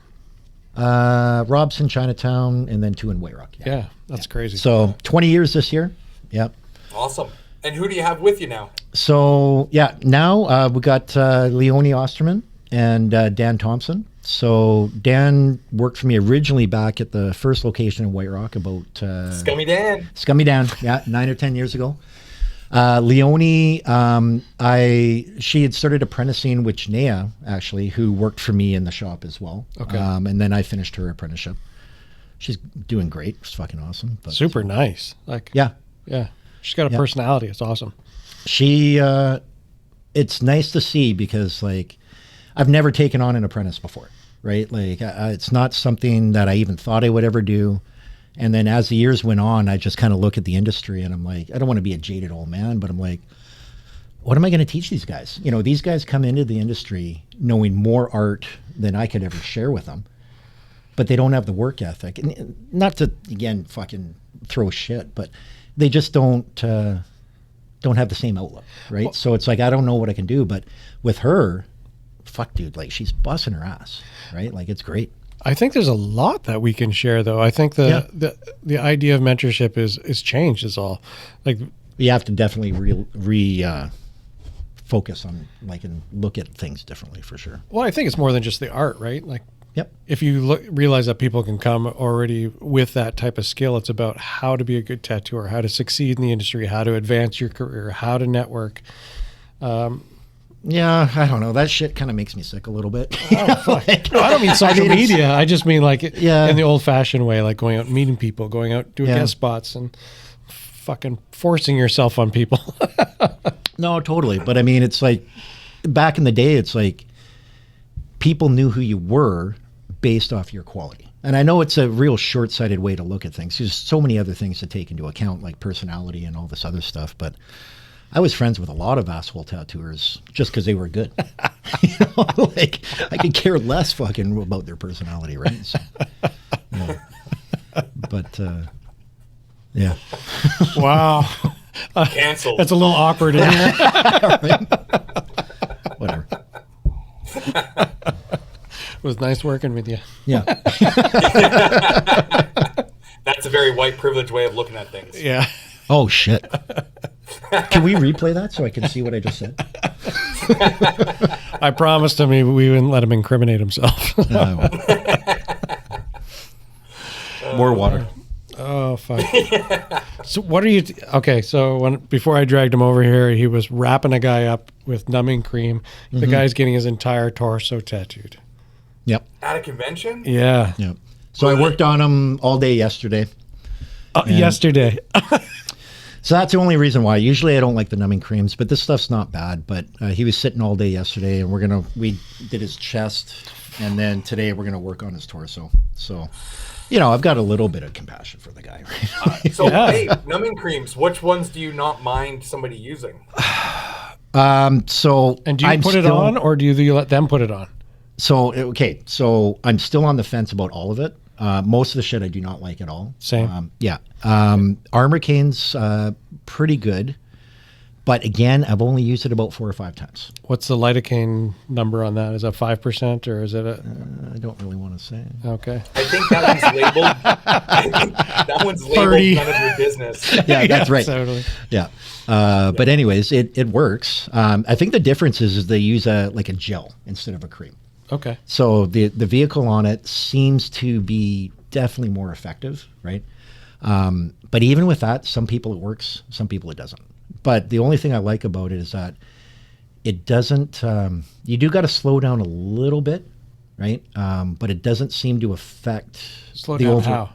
Robson, Chinatown, and then 2 in White Rock. Yeah, that's crazy. So 20 years this year. Yep. Awesome. And who do you have with you now? So, yeah, now we got Leonie Osterman and Dan Thompson. So Dan worked for me originally back at the first location in White Rock about... Scummy Dan. Scummy Dan, yeah, 9 or 10 years ago. Leonie, she had started apprenticing with Jnea, actually, who worked for me in the shop as well. Okay. And then I finished her apprenticeship. She's doing great. It's fucking awesome. But, Super nice. Like, yeah. Yeah. She's got a personality. It's awesome. She, it's nice to see because, like, I've never taken on an apprentice before, right? Like, it's not something that I even thought I would ever do. And then as the years went on, I just kind of look at the industry and I'm like, I don't want to be a jaded old man, but I'm like, what am I going to teach these guys? You know, these guys come into the industry knowing more art than I could ever share with them, but they don't have the work ethic. And not to, again, fucking throw shit, but they just don't have the same outlook, right? Well, so it's like, I don't know what I can do, but with her, fuck, dude, like she's busting her ass, right? Like it's great. I think there's a lot that we can share, though. I think the idea of mentorship is changed. Is all. Like you have to definitely focus on like and look at things differently for sure. Well, I think it's more than just the art, right? Like, yep. If you realize that people can come already with that type of skill, it's about how to be a good tattooer, how to succeed in the industry, how to advance your career, how to network. Yeah, I don't know. That shit kind of makes me sick a little bit. Oh, fuck. No, I don't mean social media. I just mean like in the old-fashioned way, like going out and meeting people, going out doing guest spots, and fucking forcing yourself on people. No, totally. But I mean, it's like back in the day, it's like people knew who you were based off your quality. And I know it's a real short-sighted way to look at things. There's so many other things to take into account, like personality and all this other stuff. But I was friends with a lot of asshole tattooers just because they were good. You know, like I could care less fucking about their personality, right? So, yeah. But yeah. Wow. Canceled. That's a little awkward in here. Whatever. It was nice working with you. Yeah. That's a very white privilege way of looking at things. Yeah. Oh shit. Can we replay that so I can see what I just said? I promised him we wouldn't let him incriminate himself. No, I won't. More water. Oh fuck. So what are you? Okay, so before I dragged him over here, he was wrapping a guy up with numbing cream. The guy's getting his entire torso tattooed. Yep. At a convention? Yeah. Yep. So I worked on him all day yesterday. Yesterday. So that's the only reason why. Usually I don't like the numbing creams, but this stuff's not bad. But he was sitting all day yesterday, and we did his chest, and then today we're gonna work on his torso. So, you know, I've got a little bit of compassion for the guy. Right? Hey, numbing creams. Which ones do you not mind somebody using? So and do you put it on, or do you let them put it on? So okay, so I'm still on the fence about all of it. Most of the shit I do not like at all. Same. Yeah. Armor Cane's pretty good. But again, I've only used it about 4 or 5 times. What's the lidocaine number on that? Is that 5% or is it a... I don't really want to say. Okay. I think that one's labeled. I think that one's labeled 30. none of your business. Yeah, that's right. Totally. Yeah. But anyways, it works. I think the difference is they use a gel instead of a cream. Okay. So the vehicle on it seems to be definitely more effective, right? But even with that, some people it works, some people it doesn't. But the only thing I like about it is that it doesn't, you do got to slow down a little bit, right? But it doesn't seem to affect Slow the down how?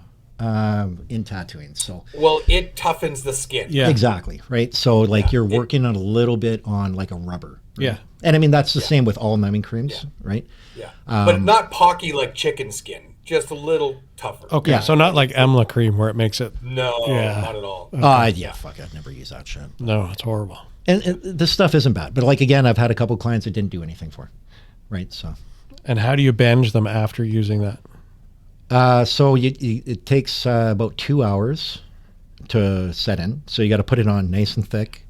In tattooing. So Well, it toughens the skin. Yeah. exactly, right? So like you're working on a little bit on like a rubber. Right? Yeah. And I mean, that's the same with all numbing creams, right? Yeah. But not pocky like chicken skin. Just a little tougher. Okay. Yeah. So not like Emla cream where it makes it... No, Yeah. not at all. Yeah, fuck, I'd never use that shit. No, it's horrible. And this stuff isn't bad. But like, again, I've had a couple clients that didn't do anything for, right? So... And how do you bend them after using that? So it takes about 2 hours to set in. So you got to put it on nice and thick.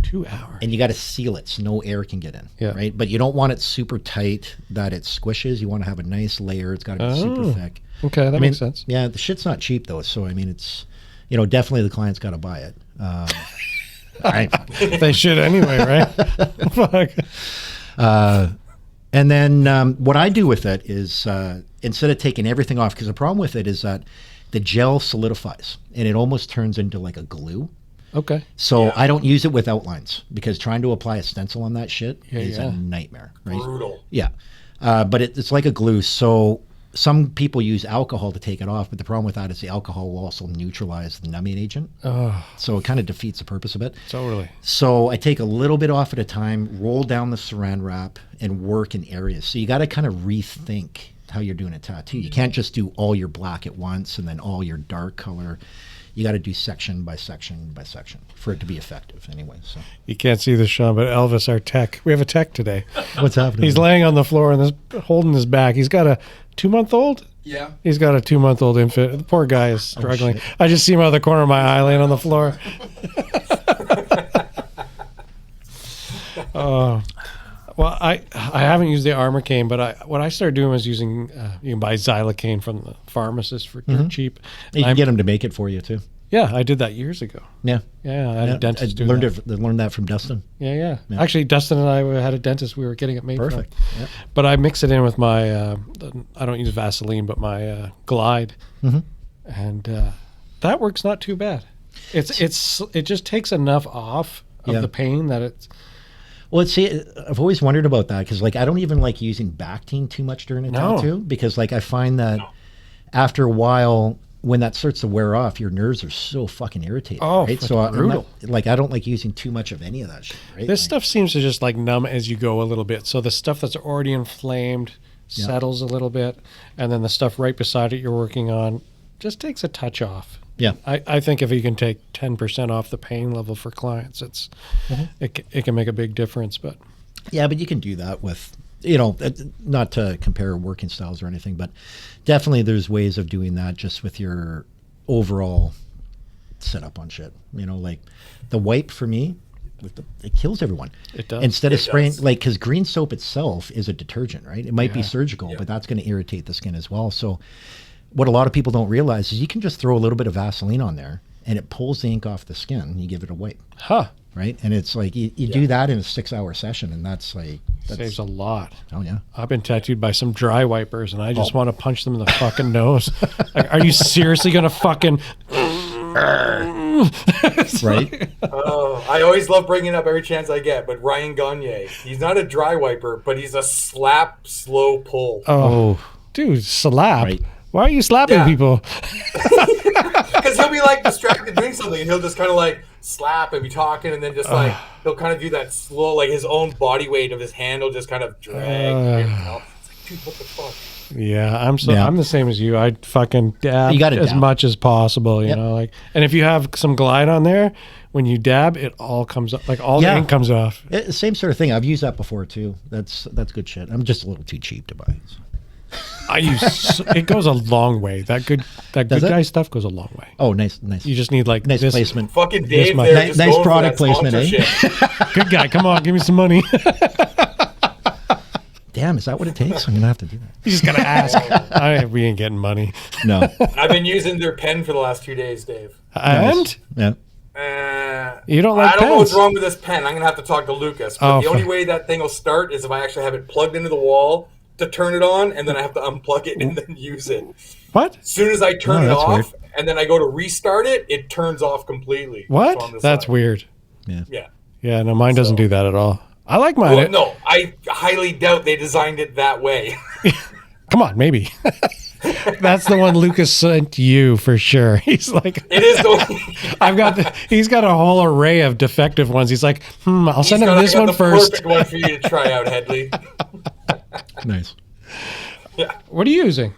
2 hours. And you got to seal it so no air can get in. Yeah. Right. But you don't want it super tight that it squishes. You want to have a nice layer. It's got to be super thick. Okay, that makes sense. Yeah, the shit's not cheap though. So I mean, it's definitely the client's got to buy it. Right. They should anyway, right? Fuck. And then what I do with it is instead of taking everything off, because the problem with it is that the gel solidifies and it almost turns into like a glue. Okay. So I don't use it with outlines because trying to apply a stencil on that shit is yeah. a nightmare. Right? Brutal. Yeah. But it's like a glue. So some people use alcohol to take it off, but the problem with that is the alcohol will also neutralize the numbing agent. So it kind of defeats the purpose of it. Totally. So I take a little bit off at a time, roll down the saran wrap, and work in areas. So you got to kind of rethink how you're doing a tattoo. You can't just do all your black at once and then all your dark color. You got to do section by section by section for it to be effective anyway. So You can't see this, Shawn, but Elvis, our tech, we have a tech today. What's happening? He's laying on the floor and holding his back. He's got a 2-month-old? Yeah. He's got a 2-month-old infant. The poor guy is struggling. I just see him out of the corner of my eye laying on the floor. Well, I haven't used the Armor Cane, but what I started doing was using, you can buy xylocaine from the pharmacist for dirt cheap. you can get him to make it for you too. Yeah, I did that years ago. Yeah. Yeah, I had a dentist do learned that. learned that from Dustin. Yeah. Actually, Dustin and I had a dentist we were getting it made Perfect. from. Yep. But I mix it in with my, I don't use Vaseline, but my Glide. And that works not too bad. It just takes enough off of the pain that it's... Well, see, I've always wondered about that because, like, I don't even like using Bactine too much during a tattoo because, like, I find that after a while, when that starts to wear off, your nerves are so fucking irritated. Oh, right? So brutal. I don't like using too much of any of that shit. Right? This stuff seems to just like numb as you go a little bit. So the stuff that's already inflamed settles a little bit, and then the stuff right beside it you're working on just takes a touch off. Yeah. I think if you can take 10% off the pain level for clients, it can make a big difference. But yeah, but you can do that with, not to compare working styles or anything, but definitely there's ways of doing that just with your overall setup on shit. Like the wipe for me, it kills everyone. It does. Instead of spraying, because green soap itself is a detergent, right? It might be surgical, but that's going to irritate the skin as well. So what a lot of people don't realize is you can just throw a little bit of Vaseline on there and it pulls the ink off the skin and you give it a wipe. Right? And it's like you do that in a 6-hour session and that's saves a lot. Oh yeah. I've been tattooed by some dry wipers and I just want to punch them in the fucking nose. Like, are you seriously going to fucking... Right? I always love bringing it up every chance I get, but Ryan Gagne, he's not a dry wiper, but he's a slap, slow pull. Oh. Dude, slap. Right. Why are you slapping people? Because he'll be like distracted doing something and he'll just kind of like slap and be talking and then just like he'll kind of do that slow, like his own body weight of his hand will just kind of drag. It's like, dude, what the fuck? Yeah, I'm the same as you. I fucking dab as much as possible, you know, like, and if you have some Glide on there, when you dab, it all comes up, like all the ink comes off. Same sort of thing. I've used that before too. That's good shit. I'm just a little too cheap to buy. So. I use it goes a long way. That good guy stuff goes a long way. Oh, nice. You just need like nice this placement. Fucking Dave there, just nice going for product that placement, eh? sponsorship. Good guy, come on, give me some money. Damn, is that what it takes? I'm gonna have to do that. You just gotta ask. We ain't getting money. No. I've been using their pen for the last 2 days, Dave. And yeah. You don't like I don't know what's pens? wrong with this pen. I'm gonna have to talk to Lucas. But the only way that thing will start is if I actually have it plugged into the wall to turn it on, and then I have to unplug it and then use it. What? As soon as I turn it that's off, weird. and then I go to restart it, it turns off completely. What? So I'm just That's like, weird. Yeah. Yeah, no, mine doesn't do that at all. I like mine. Well, no, I highly doubt they designed it that way. Come on, maybe. That's the one Lucas sent you for sure. He's like, It is the he's got a whole array of defective ones. He's like, I'll send him this one the first. Perfect one for you to try out, Hedley. Nice. Yeah. What are you using?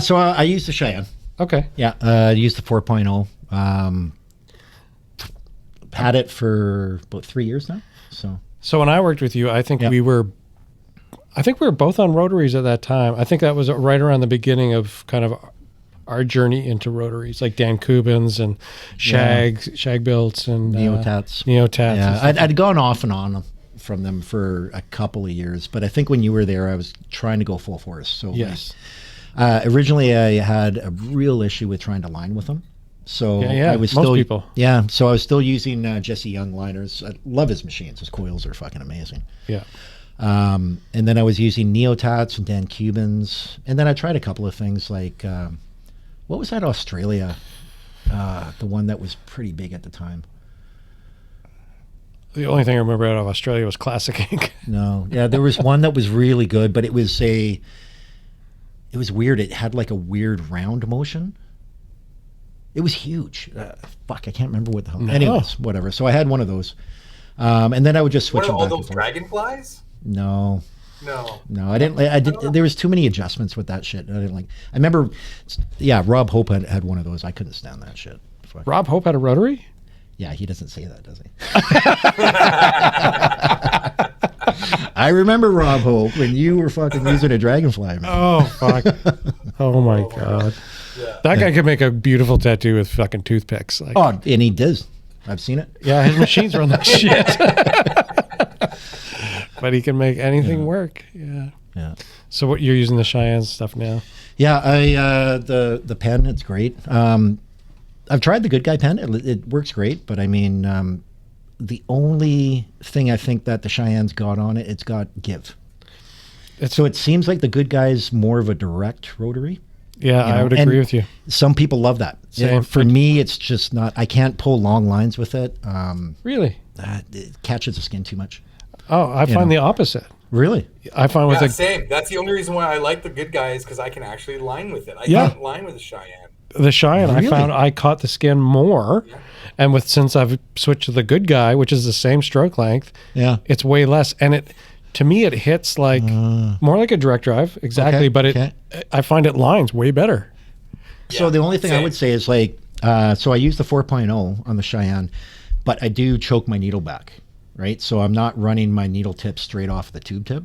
So I used the Cheyenne. Okay. Yeah, I used the 4.0. Had it for about 3 years now. So when I worked with you, I think we were both on rotaries at that time. I think that was right around the beginning of kind of our journey into rotaries, like Dan Kubins and Shag Builts and Neotats. Yeah, I'd gone off and on from them for a couple of years, but I think when you were there, I was trying to go full force. So yes. Originally, I had a real issue with trying to line with them. So I was most still people. Yeah, so I was still using Jesse Young liners. I love his machines. His coils are fucking amazing. Yeah. And then I was using Neotats and Dan Cubans, and then I tried a couple of things like what was that Australia? The one that was pretty big at the time. The only thing I remember out of Australia was Classic Ink. No, yeah, there was one that was really good, but it was weird. It had like a weird round motion. It was huge. Fuck, I can't remember what the hell. No. Anyways, whatever. So I had one of those, and then I would just switch What them are all back those and forth. dragonflies? No, I didn't. There was too many adjustments with that shit. I didn't like. I remember, Rob Hope had one of those. I couldn't stand that shit. Fuck. Rob Hope had a rotary? Yeah, he doesn't say that, does he? I remember Rob Hope when you were fucking using a dragonfly, man. Oh, fuck. Oh, my God. Yeah. That guy could make a beautiful tattoo with fucking toothpicks. Like, Oh, and he does. I've seen it. yeah, his machines run like shit. But he can make anything work. Yeah. Yeah. So what you're using the Cheyenne stuff now? Yeah, the pen, it's great. I've tried the Good Guy pen. It works great, but I mean, the only thing I think that the Cheyenne's got on it, it's got give. So it seems like the Good Guy's more of a direct rotary. Yeah, I would agree with you. Some people love that. Same. For me, it's just not. I can't pull long lines with it. Really? It catches the skin too much. Oh, I find the opposite. Really? I find with same. That's the only reason why I like the Good Guy is because I can actually line with it. I Yeah. can't line with the Cheyenne. the Cheyenne, Really? I found I caught the skin more. Yeah. And since I've switched to the Good Guy, which is the same stroke length, it's way less. And to me, it hits like more like a direct drive, exactly. Okay, But I find it lines way better. So the only thing I would say is like, so I use the 4.0 on the Cheyenne, but I do choke my needle back, right? So I'm not running my needle tip straight off the tube tip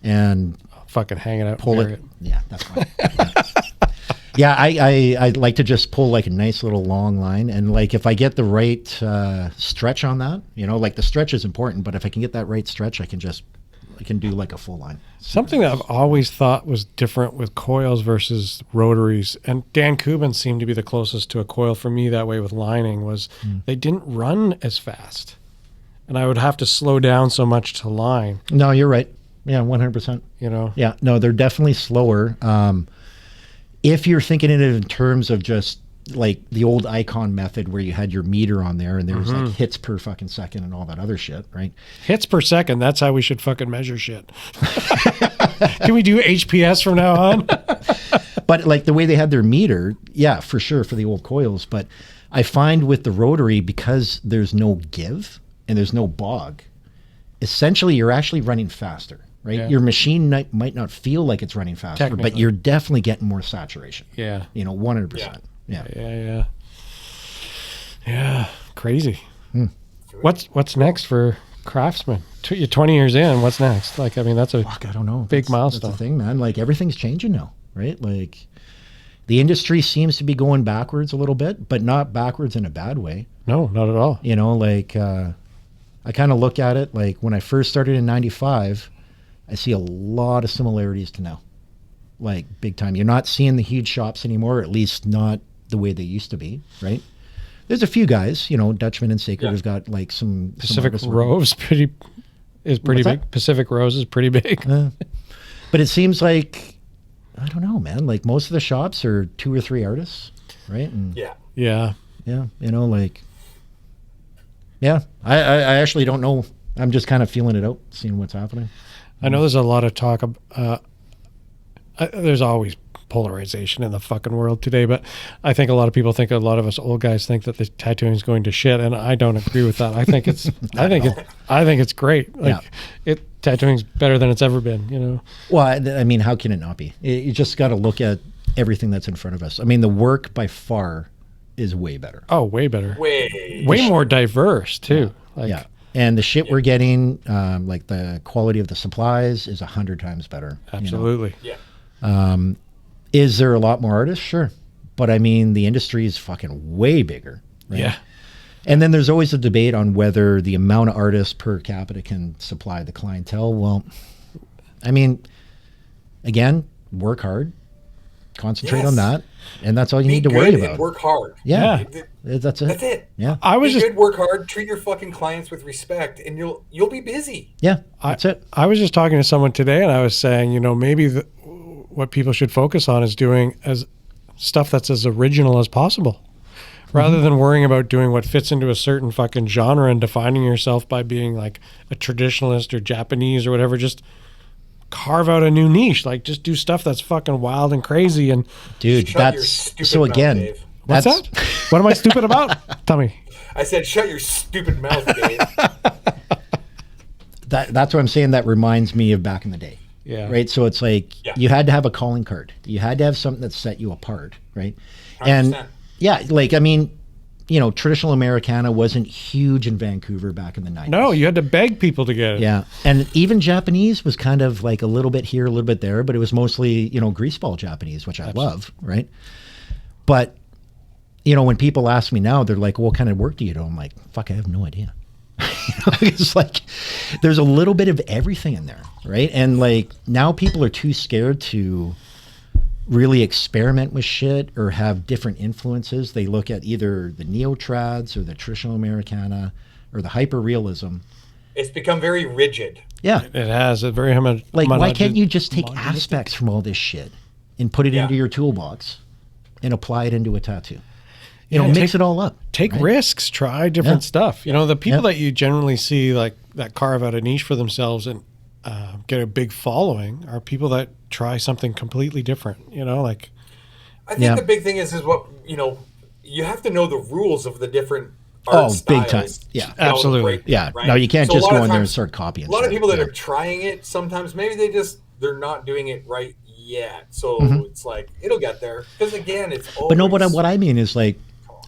and fucking hang it out, pull it. Yeah, that's fine. Yeah, I like to just pull like a nice little long line, and like if I get the right stretch on that, like the stretch is important, but if I can get that right stretch, I can do like a full line. Something that I've always thought was different with coils versus rotaries, and Dan Kubin seemed to be the closest to a coil for me that way with lining, was they didn't run as fast, and I would have to slow down so much to line. No, you're right. Yeah, 100%. Yeah, no, they're definitely slower. If you're thinking it in terms of just like the old Icon method where you had your meter on there and there was like hits per fucking second and all that other shit, right? Hits per second, that's how we should fucking measure shit. Can we do HPS from now on? But like the way they had their meter, yeah, for sure for the old coils. But I find with the rotary, because there's no give and there's no bog, essentially you're actually running faster. Right, Yeah. Your machine might not feel like it's running faster, but you're definitely getting more saturation. Yeah, 100%. Yeah. Crazy. What's next for Craftsman. You're 20 years in. What's next? Like, I mean, that's a I don't know. big milestone. That's the thing, man. Like everything's changing now, right? Like the industry seems to be going backwards a little bit, but not backwards in a bad way. No, not at all. You know, like I kind of look at it like when I first started in 95, I see a lot of similarities to now. Like big time. You're not seeing the huge shops anymore, or at least not the way they used to be, right? There's a few guys, you know, Dutchman and Sacred has got like some Pacific artists Rose pretty What's big. that? Pacific Rose is pretty big. But it seems like, I don't know, man, like most of the shops are 2 or 3 artists, right? And Yeah. Yeah, you know, like, yeah, I actually don't know. I'm just kind of feeling it out, seeing what's happening. I know there's a lot of talk. There's always polarization in the fucking world today, but I think a lot of people think, a lot of us old guys think that the tattooing is going to shit, and I don't agree with that. I think it's, I think it's great. Like, tattooing's better than it's ever been. You know. Well, I mean, how can it not be? You just got to look at everything that's in front of us. I mean, the work by far is way better. Oh, way better. Way more diverse too. Like, yeah. And the shit we're getting, like the quality of the supplies is 100 times better. Absolutely. You know? Is there a lot more artists? Sure. But I mean, the industry is fucking way bigger. Right? Yeah. And then there's always a debate on whether the amount of artists per capita can supply the clientele. Well, I mean, again, work hard, concentrate on that, and that's all you need to worry about. Work hard. Yeah. That's it. That's it. Yeah. Be good, work hard, treat your fucking clients with respect, and you'll be busy. Yeah, that's it. I was just talking to someone today, and I was saying, you know, maybe what people should focus on is doing as stuff that's as original as possible, rather than worrying about doing what fits into a certain fucking genre and defining yourself by being like a traditionalist or Japanese or whatever. Just carve out a new niche. Like, just do stuff that's fucking wild and crazy. And dude, that's so again. What's that? What am I stupid about? Tell me. I said, shut your stupid mouth, Dave. That's what I'm saying. That reminds me of back in the day. Yeah. Right. So it's like you had to have a calling card. You had to have something that set you apart. Right. 100%. And yeah, like, I mean, you know, traditional Americana wasn't huge in Vancouver back in the 90s. No, you had to beg people to get it. Yeah. And even Japanese was kind of like a little bit here, a little bit there, but it was mostly, you know, greaseball Japanese, which I love. Right. But, you know, when people ask me now, they're like, what kind of work do you do? I'm like, fuck, I have no idea. It's like there's a little bit of everything in there, right? And like now people are too scared to really experiment with shit or have different influences. They look at either the neo-trads or the traditional Americana or the hyper-realism. It's become very rigid. Yeah. It has a very like, why can't you just take aspects from all this shit and put it into your toolbox and apply it into a tattoo? You know, mix it all up. Take risks, try different stuff. You know, the people that you generally see like that carve out a niche for themselves and get a big following are people that try something completely different. You know, like I think the big thing is what, you know, you have to know the rules of the different art styles. Big time. Yeah, absolutely. Yeah. Right? No, you can't So just a lot go of in there and times- start copying. A lot of shit. people that are trying it, sometimes maybe they're not doing it right yet. So it's like it'll get there because again, it's always. But no, what I mean is like,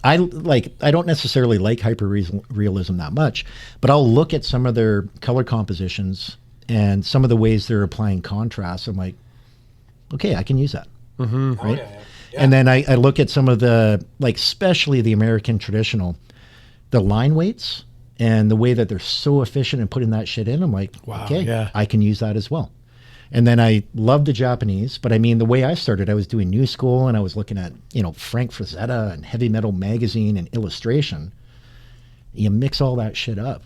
I don't necessarily like hyper-realism that much, but I'll look at some of their color compositions and some of the ways they're applying contrast. I'm like, okay, I can use that. Mm-hmm. Right? And then I look at some of the, like, especially the American traditional, the line weights and the way that they're so efficient in putting that shit in. I'm like, wow, okay, I can use that as well. And then I love the Japanese, but I mean, the way I started, I was doing New School and I was looking at, you know, Frank Frazetta and Heavy Metal Magazine and illustration. You mix all that shit up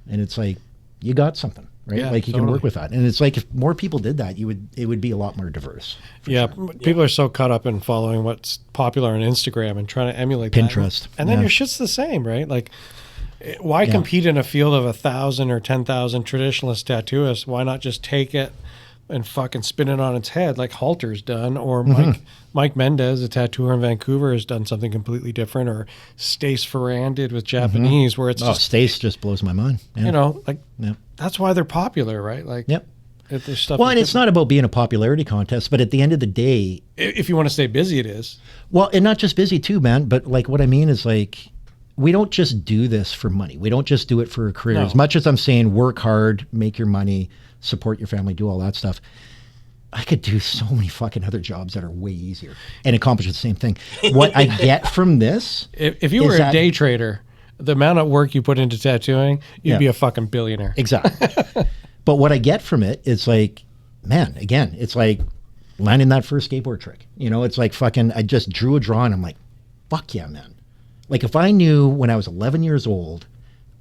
and it's like, you got something, right? Yeah, like you can work with that. And it's like, if more people did that, it would be a lot more diverse. Yeah. People are so caught up in following what's popular on Instagram and trying to emulate Pinterest. that. And then your shit's the same, right? Like, why compete in a field of 1,000 or 10,000 traditionalist tattooists? Why not just take it and fucking spin it on its head like Halter's done, or Mike Mendez, a tattooer in Vancouver, has done something completely different, or Stace Ferran did with Japanese, where it's just Stace just blows my mind. Yeah. You know, like that's why they're popular, right? Like, if there's stuff. Well, and it's not about being a popularity contest, but at the end of the day, if you want to stay busy, it is. Well, and not just busy too, man. But like, what I mean is like, we don't just do this for money. We don't just do it for a career. No. As much as I'm saying work hard, make your money, support your family, do all that stuff, I could do so many fucking other jobs that are way easier and accomplish the same thing. What I get from this, If you were a day trader, the amount of work you put into tattooing, you'd be a fucking billionaire. Exactly. But what I get from it is like, man, again, it's like landing that first skateboard trick. You know, it's like fucking, I just drew a drawing. I'm like, fuck yeah, man. Like if I knew when I was 11 years old,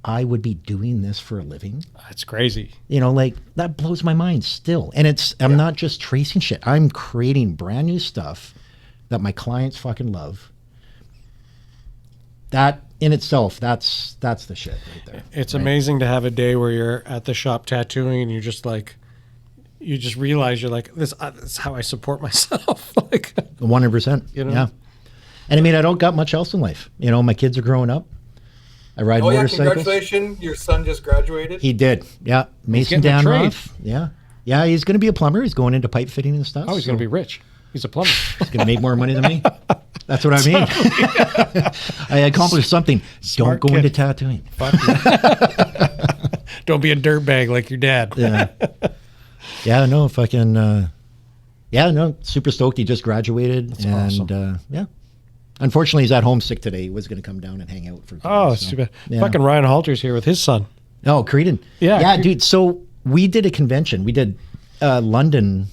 I would be doing this for a living. That's crazy. You know, like that blows my mind still. And I'm not just tracing shit. I'm creating brand new stuff that my clients fucking love. That in itself, that's the shit right there. It's amazing to have a day where you're at the shop tattooing and you're just like, you just realize you're like, this is how I support myself. Like 100%. You know? Yeah. And I mean, I don't got much else in life. You know, my kids are growing up. I ride motorcycles. Congratulations. Your son just graduated. He did. Yeah. Mason getting a trade. Danroth. Yeah. Yeah, he's going to be a plumber. He's going into pipe fitting and stuff. Oh, he's going to be rich. He's a plumber. He's going to make more money than me. That's what I mean. I accomplished something. Smart Don't go kid. into tattooing. Fuck you. Don't be a dirtbag like your dad. Yeah. Yeah, no, fucking, yeah, no, super stoked. He just graduated. That's and, awesome. Yeah. Unfortunately, he's at home sick today. He was going to come down and hang out for. Oh, it's too bad. Yeah. Fucking Ryan Halter's here with his son. Oh, Creedon. Yeah. Yeah, dude. So we did a convention. We did London,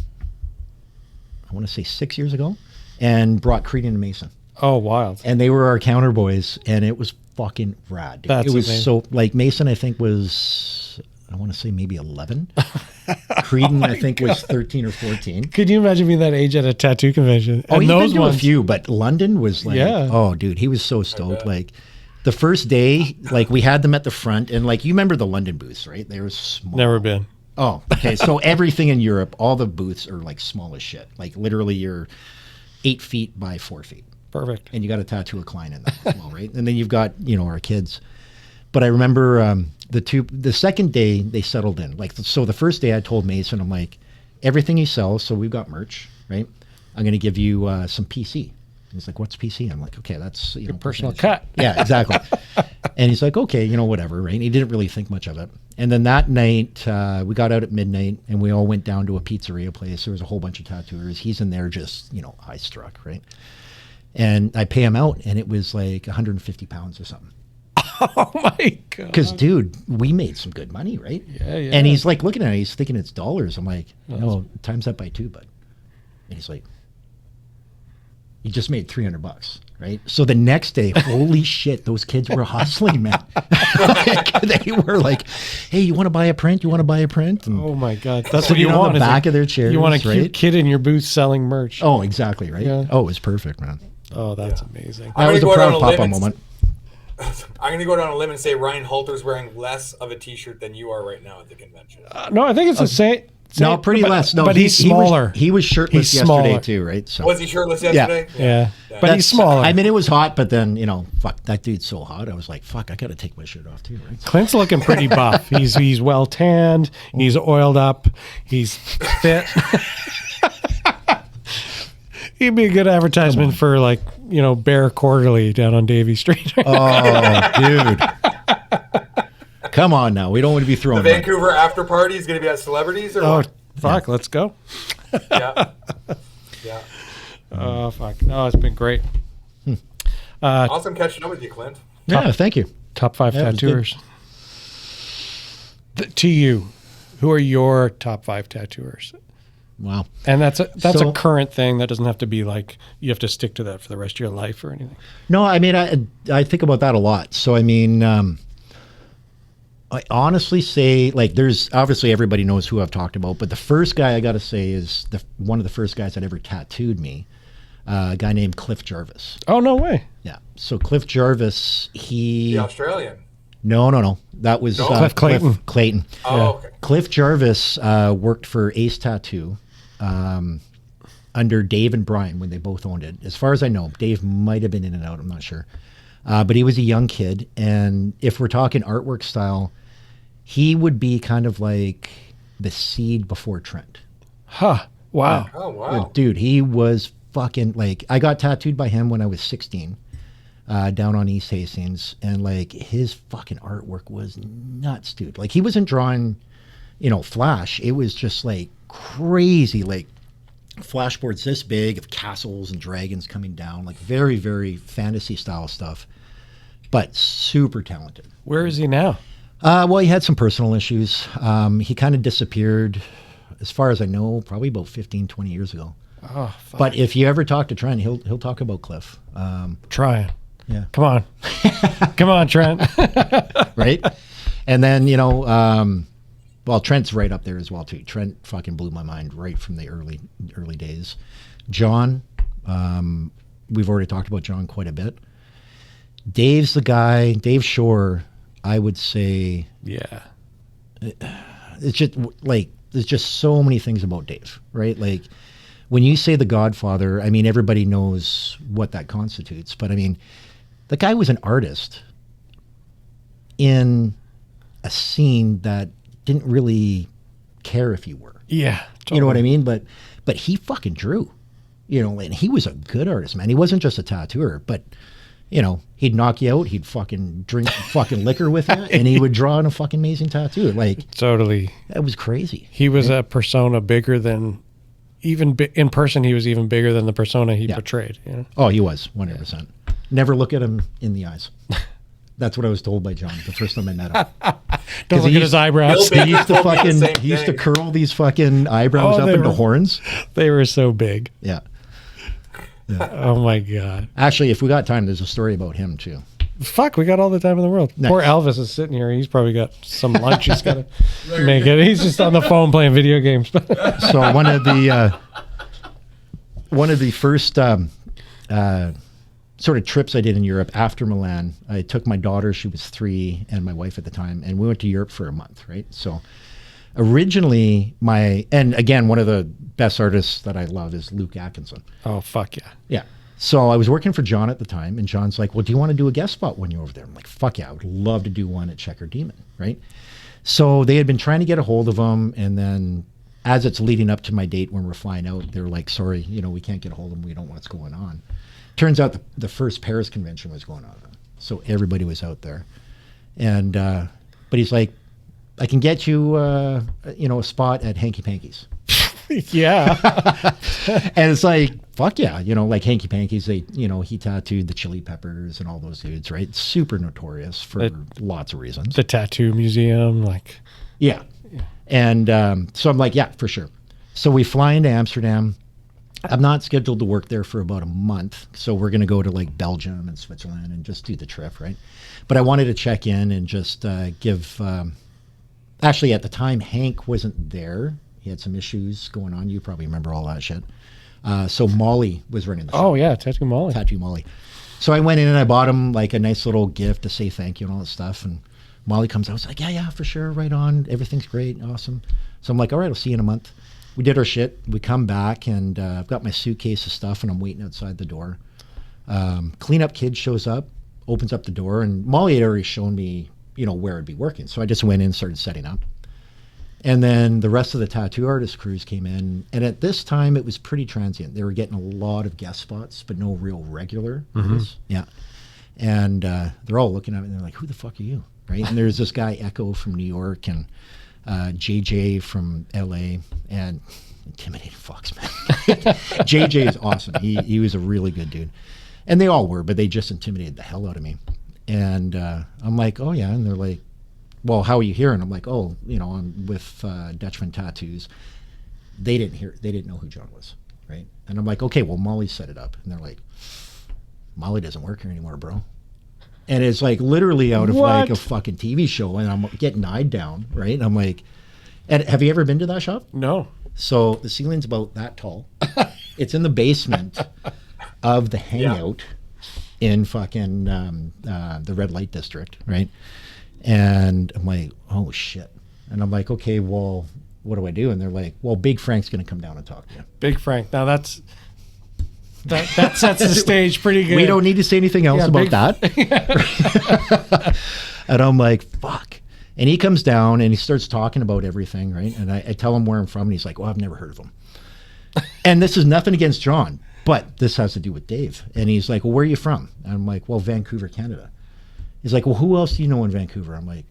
I want to say 6 years ago, and brought Creedon and Mason. Oh, wild. And they were our counter boys, and it was fucking rad. Dude. That's it was amazing. so, like, Mason, I think, was, I want to say maybe 11. Creedon, I think, was 13 or 14. Could you imagine being that age at a tattoo convention? Oh, And he's those been to ones, a few, but London was like, Yeah. oh, dude, he was so stoked. Like, the first day, like, we had them at the front, and, like, you remember the London booths, right? They were small. Never been. Oh, okay. So everything in Europe, all the booths are, like, small as shit. Like, literally, you're 8 feet by 4 feet. Perfect. And you got to tattoo a client in that as well, right? And then you've got, you know, our kids. But I remember the second day they settled in. Like, so the first day I told Mason, I'm like, everything you sell, so we've got merch, right? I'm going to give you some PC. He's like, what's PC? I'm like, okay, that's Your personal cut. Yeah, exactly. And he's like, okay, you know, whatever, right? And he didn't really think much of it. And then that night, we got out at midnight and we all went down to a pizzeria place. There was a whole bunch of tattooers. He's in there just, you know, eye struck, right? And I pay him out and it was like 150 pounds or something. Oh my God. Because, dude, we made some good money, right? Yeah, yeah. And he's like looking at it, he's thinking it's dollars. I'm like, no, times that by 2, bud. And he's like, you just made $300, right? So the next day, holy shit, those kids were hustling, man. They were like, hey, you want to buy a print? You want to buy a print? And Oh my God. That's what sitting you on want. the is back of their chairs, You want a cute right? kid in your booth selling merch. Oh, exactly, right? Yeah. Oh, it was perfect, man. Oh, that's amazing. That was a go down proud a papa limb and- moment. I'm going to go down a limb and say Ryan Halter's wearing less of a T-shirt than you are right now at the convention. No, I think it's the same. No, pretty less. No, but he's smaller. He was shirtless He's yesterday smaller. too, right? So Was he shirtless yesterday? Yeah. But That's- he's smaller. I mean, it was hot, but then, you know, fuck, that dude's so hot. I was like, fuck, I got to take my shirt off too, right? Clint's looking pretty buff. He's well tanned. He's oiled up. He's fit. He'd be a good advertisement for, like, you know, Bear Quarterly down on Davie Street. Oh, dude. Come on now. We don't want to be The throwing Vancouver after party is going to be at Celebrities or Oh, what? fuck. Let's go. Yeah. Yeah. Oh, fuck. No, it's been great. Awesome catching up with you, Clint. Yeah, thank you. Top 5 Yeah, it was good. tattooers. To you, who are your top 5 tattooers? Wow. And that's So- a current thing. That doesn't have to be like you have to stick to that for the rest of your life or anything. No, I mean, I think about that a lot. So, I mean, I honestly say, like, there's obviously everybody knows who I've talked about, but the first guy I got to say is one of the first guys that ever tattooed me, a guy named Cliff Jarvis. Oh, no way. Yeah. So Cliff Jarvis, The Australian. No. That was No? Cliff Clayton. Clayton. Oh, okay. Cliff Jarvis worked for Ace Tattoo under Dave and Brian when they both owned it. As far as I know, Dave might have been in and out. I'm not sure. But he was a young kid. And if we're talking artwork style, he would be kind of like the seed before Trent. Huh. Wow. Oh, wow. Dude, he was fucking like, I got tattooed by him when I was 16. down on East Hastings, and like his fucking artwork was nuts, dude. Like he wasn't drawing, flash. It was just like crazy, like flashboards this big of castles and dragons coming down, like very, very fantasy style stuff, but super talented. Where is he now? Well, he had some personal issues. He kind of disappeared, as far as I know, probably about 15, 20 years ago. Oh, fuck. But if you ever talk to Trent, he'll talk about Cliff. Trying. Yeah. Come on. Come on, Trent. Right? And then, well, Trent's right up there as well, too. Trent fucking blew my mind right from the early days. John, we've already talked about John quite a bit. Dave's the guy, Dave Shore, I would say. Yeah. It's just like, there's just so many things about Dave, right? Like, when you say the Godfather, I mean, everybody knows what that constitutes. But I mean, the guy was an artist in a scene that didn't really care if you were. Yeah. Totally. You know what I mean? But he fucking drew, and he was a good artist, man. He wasn't just a tattooer, but, he'd knock you out. He'd fucking drink fucking liquor with you, and he would draw a fucking amazing tattoo. Like, totally. That was crazy. He was a persona bigger than, even in person, he was even bigger than the persona he portrayed. Oh, he was, 100%. Never look at him in the eyes. That's what I was told by John the first time I met him. Don't look at his eyebrows. He used to curl these fucking eyebrows up into horns. They were so big. Yeah. Oh my God. Actually, if we got time, there's a story about him too. Fuck, we got all the time in the world. Nice. Poor Elvis is sitting here. He's probably got some lunch he's got to make it. He's just on the phone playing video games. So one of the first sort of trips I did in Europe after Milan, I took my daughter, she was 3, and my wife at the time, and we went to Europe for a month, right? So originally and again, one of the best artists that I love is Luke Atkinson. Oh, fuck yeah. Yeah. So I was working for John at the time, and John's like, well, do you want to do a guest spot when you're over there? I'm like, fuck yeah, I would love to do one at Checker Demon, right? So they had been trying to get a hold of him, and then as it's leading up to my date when we're flying out, they're like, sorry, we can't get a hold of him. We don't know what's going on. Turns out the first Paris convention was going on. So everybody was out there. And, but he's like, I can get you, a spot at Hanky Panky's. Yeah. And it's like, fuck yeah. Like Hanky Panky's, he tattooed the Chili Peppers and all those dudes, right? Super notorious for lots of reasons. The tattoo museum, like. Yeah. And so I'm like, yeah, for sure. So we fly into Amsterdam. I'm not scheduled to work there for about a month. So we're going to go to like Belgium and Switzerland and just do the trip, right? But I wanted to check in and just give, actually at the time, Hank wasn't there. He had some issues going on. You probably remember all that shit. So Molly was running the show. Oh yeah, Tattoo Molly. Tattoo Molly. So I went in and I bought him like a nice little gift to say thank you and all that stuff. And Molly comes out, I was like, yeah, for sure, right on. Everything's great, awesome. So I'm like, all right, I'll see you in a month. We did our shit. We come back, and I've got my suitcase of stuff, and I'm waiting outside the door. Cleanup kid shows up, opens up the door, and Molly had already shown me, where I'd be working. So I just went in and started setting up. And then the rest of the tattoo artist crews came in, and at this time, it was pretty transient. They were getting a lot of guest spots, but no real regular artists. Yeah. And they're all looking at me, and they're like, who the fuck are you? Right? And there's this guy, Echo, from New York, and JJ from LA, and intimidating fucks, man. JJ is awesome. He was a really good dude. And they all were, but they just intimidated the hell out of me. And I'm like, oh yeah. And they're like, well, how are you here? And I'm like, oh, I'm with Dutchman Tattoos. They didn't know who John was, right? And I'm like, okay, well, Molly set it up. And they're like, Molly doesn't work here anymore, bro. And it's like literally out of like a fucking TV show, and I'm getting eyed down, right? And I'm like, and have you ever been to that shop? No. So the ceiling's about that tall. It's in the basement of the hangout in fucking the red light district, right? And I'm like, oh shit. And I'm like, okay, well, what do I do? And they're like, well, Big Frank's going to come down and talk to you. Big Frank. Now that sets the stage pretty good. We don't need to say anything else about that. And I'm like, fuck. And he comes down and he starts talking about everything, right? And I tell him where I'm from, and he's like, well, I've never heard of him. And this is nothing against John, But this has to do with Dave. And he's like, well, where are you from? And I'm like, well, Vancouver, Canada. He's like, well, who else do you know in Vancouver? I'm like,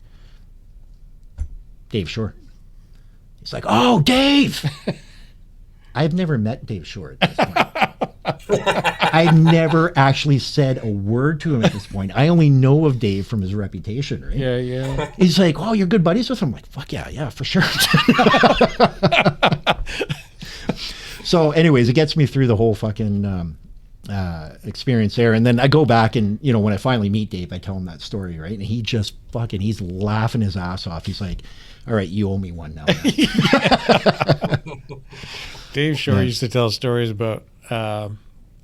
Dave Shore. He's like, oh, Dave. I've never met Dave Shore at this point. I never actually said a word to him at this point. I only know of Dave from his reputation, right? Yeah, yeah. He's like, oh, you're good buddies with him? I'm like, fuck yeah, for sure. So anyways, it gets me through the whole fucking experience there. And then I go back and, you know, when I finally meet Dave, I tell him that story, right? And he just he's laughing his ass off. He's like, all right, you owe me one now. Dave Shore used to tell stories about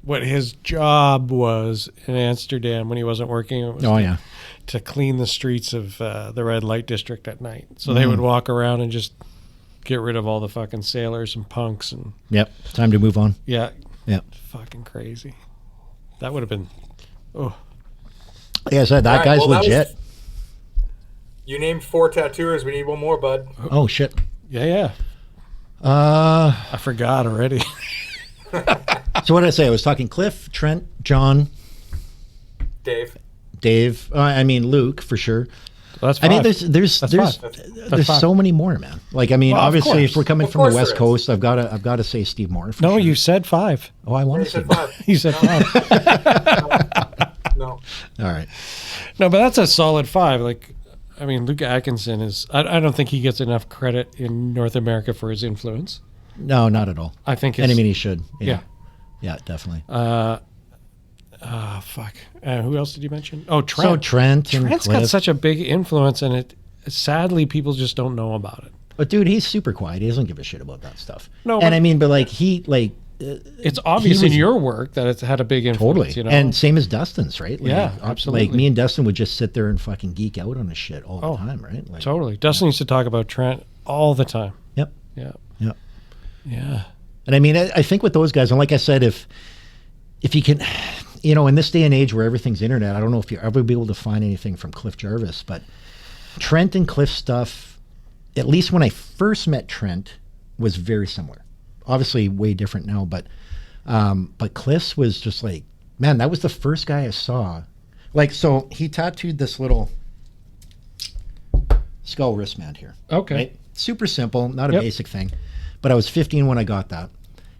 what his job was in Amsterdam when he wasn't working. It was to clean the streets of the red light district at night. So they would walk around and just get rid of all the fucking sailors and punks. And Yep, time to move on. Yeah. Yep. Fucking crazy. That would have been, Like I said, that guy's legit. You named 4 tattooers. We need one more, bud. Oh, shit. Yeah. I forgot already. So what did I say? I was talking Cliff, Trent, John, Dave. I mean Luke for sure. That's I mean, five. there's five. so many more, man. Like, I mean, Well, of obviously, course. if we're coming Of from the course West there is. Coast, I've got to say Steve Moore. For No, sure. you said 5. Oh, I want You to said say 5. You said 5. No. All right. No, but that's a solid 5. Like, I mean, Luke Atkinson is. I don't think he gets enough credit in North America for his influence. No, not at all. I think. And I mean, he should. Yeah. Yeah, definitely. Fuck. Who else did you mention? Oh, Trent. So Trent's got Cliff. such a big influence, and it sadly people just don't know about it. But dude, he's super quiet. He doesn't give a shit about that stuff. No, and but- I mean, but like it's obvious in your work that it's had a big influence. Totally. You know? And same as Dustin's, right? Like, Yeah, absolutely. Like me and Dustin would just sit there and fucking geek out on his shit all the time, right? Like, Totally. Dustin used to talk about Trent all the time. Yep. Yeah. Yep. Yeah. And I mean, I think with those guys, and like I said, if you can, you know, in this day and age where everything's internet, I don't know if you'll ever be able to find anything from Cliff Jarvis, but Trent and Cliff stuff, at least when I first met Trent, was very similar. Obviously way different now, but Cliff's was just like, man, that was the first guy I saw. Like, so he tattooed this little skull wristband here. Okay. Right? Super simple, not a basic thing. But I was 15 when I got that.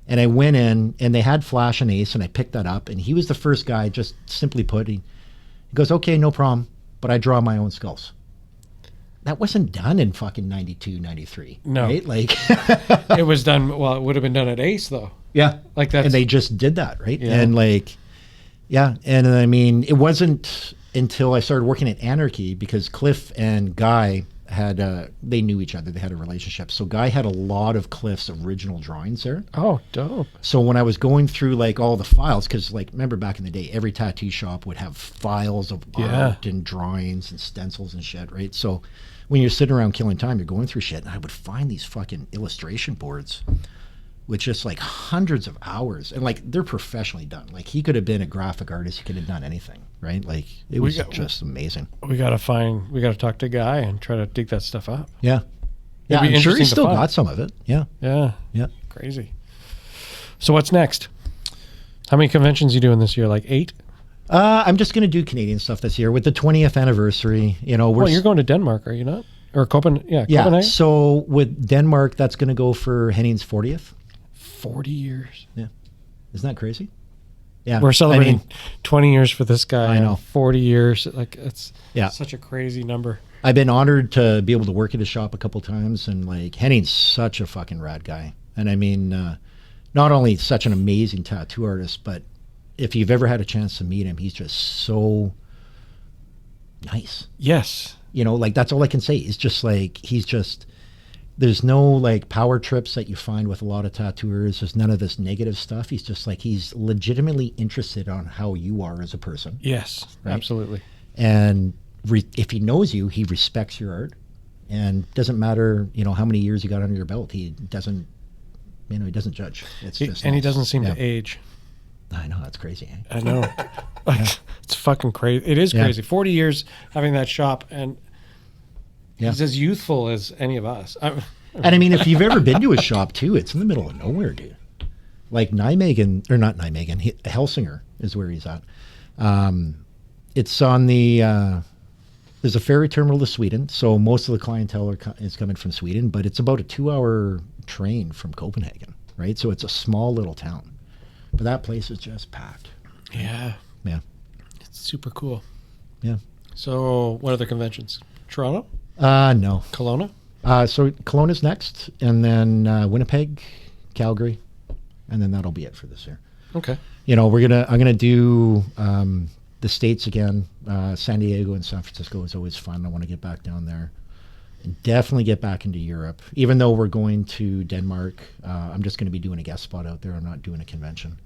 And I went in, and they had Flash and Ace, and I picked that up. And he was the first guy, just simply put, he goes, okay, no problem, but I draw my own skulls. That wasn't done in fucking 92, 93. No. Right? Like, It was done, well, it would have been done at Ace, though. yeah. Like that. And they just did that, right? Yeah. And like, yeah. And I mean, it wasn't until I started working at Anarchy, because Cliff and Guy had, they knew each other. They had a relationship. So Guy had a lot of Cliff's original drawings there. Oh, dope. So when I was going through like all the files, because like, remember back in the day, every tattoo shop would have files of art and drawings and stencils and shit, right? So when you're sitting around killing time, you're going through shit, and I would find these fucking illustration boards with just like hundreds of hours, and like they're professionally done. Like he could have been a graphic artist, he could have done anything, right? Like it was just amazing. We got to talk to Guy and try to dig that stuff up. Yeah. It'd Yeah, be I'm sure interesting he's to still find. got some of it. Yeah. Yeah. Yeah. Crazy. So what's next? How many conventions are you doing this year? Like 8? I'm just going to do Canadian stuff this year with the 20th anniversary. You know, Well, you're going to Denmark, are you not? Or Copenhagen? Yeah, yeah. Copenhagen? So with Denmark, that's going to go for Henning's 40th. 40 years. Yeah. Isn't that crazy? Yeah. We're celebrating I mean, 20 years for this guy. I know. 40 years. Like, it's Yeah. such a crazy number. I've been honored to be able to work at his shop a couple times, and like Henning's such a fucking rad guy. And I mean, not only such an amazing tattoo artist, but if you've ever had a chance to meet him, he's just so nice. Yes. You know, like that's all I can say. It's just like, there's no like power trips that you find with a lot of tattooers. There's none of this negative stuff. He's just like, he's legitimately interested on how you are as a person. Yes, right? absolutely. And if he knows you, he respects your art, and doesn't matter, you know, how many years you got under your belt. He doesn't, you know, he doesn't judge. It's just And he nice. doesn't seem Yeah. to age. I know, that's crazy. Eh? I know. Like, it's fucking crazy. It is Yeah. crazy. 40 years having that shop, and Yeah. he's as youthful as any of us. And I mean, if you've ever been to his shop too, it's in the middle of nowhere, dude. like Nijmegen, or not Nijmegen, Helsinger is where he's at. It's on the, there's a ferry terminal to Sweden, so most of the clientele is coming from Sweden, but it's about a 2-hour train from Copenhagen, right? So it's a small little town. But that place is just packed. Yeah. Yeah. It's super cool. Yeah. So what other conventions? Toronto? No. Kelowna? So Kelowna's next, and then Winnipeg, Calgary, and then that'll be it for this year. Okay. You know, I'm gonna do the States again. San Diego and San Francisco is always fun. I want to get back down there. And definitely get back into Europe. Even though we're going to Denmark, I'm just going to be doing a guest spot out there. I'm not doing a convention.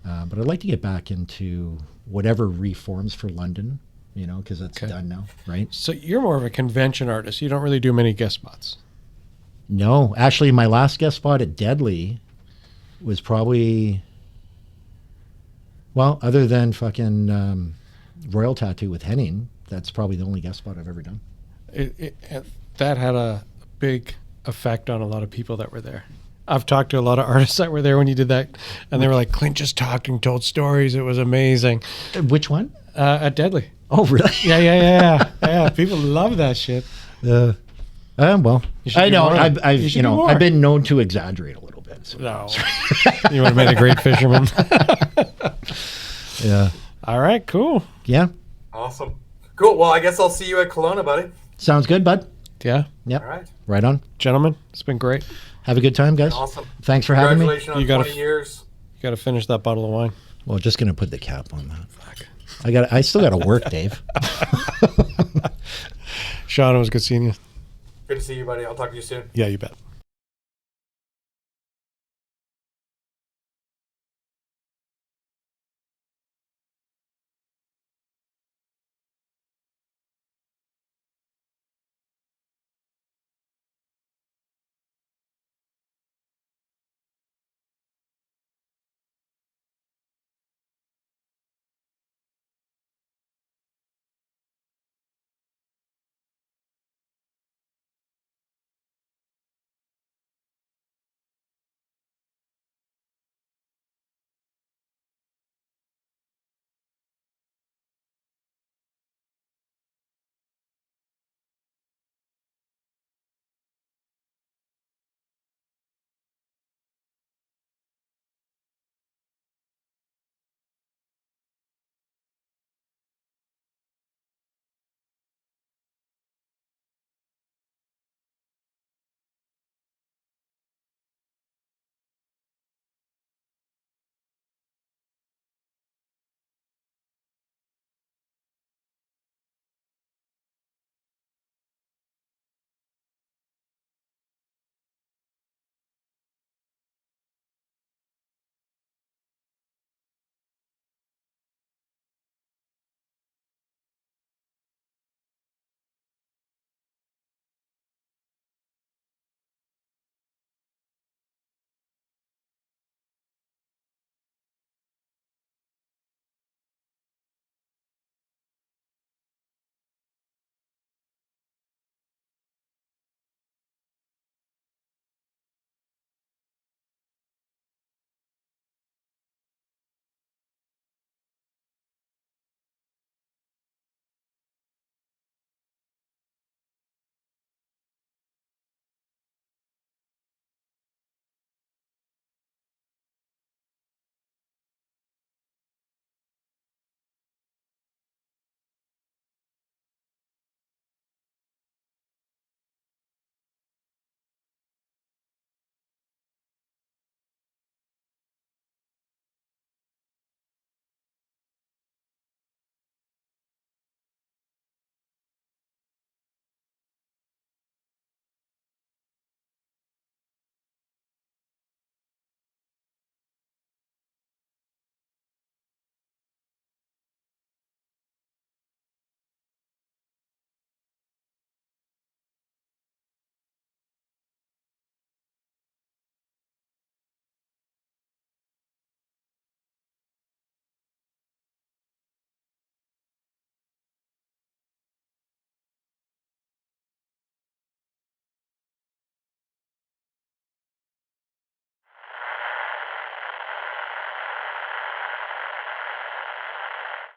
But I'd like to get back into whatever reforms for London, you know, because that's done now, right? So you're more of a convention artist. You don't really do many guest spots. No, actually, my last guest spot at Hedley was probably, well, other than fucking Royal Tattoo with Henning, that's probably the only guest spot I've ever done. That had a big effect on a lot of people that were there. I've talked to a lot of artists that were there when you did that, and they were like, Clint just talked and told stories. It was amazing. Which one? At Hedley. Oh, really? Yeah. People love that shit. Well, I know. I've been known to exaggerate a little bit. So. No. You would have been a great fisherman. Yeah. All right, cool. Yeah. Awesome. Cool. Well, I guess I'll see you at Kelowna, buddy. Sounds good, bud. Yeah. Yep. All right. Right on. Gentlemen, it's been great. Have a good time, guys. Awesome. Thanks for having me. Congratulations on 20 years. You got to finish that bottle of wine. Well, just going to put the cap on that. Fuck. I still got to work, Dave. Shawn, it was good seeing you. Good to see you, buddy. I'll talk to you soon. Yeah, you bet.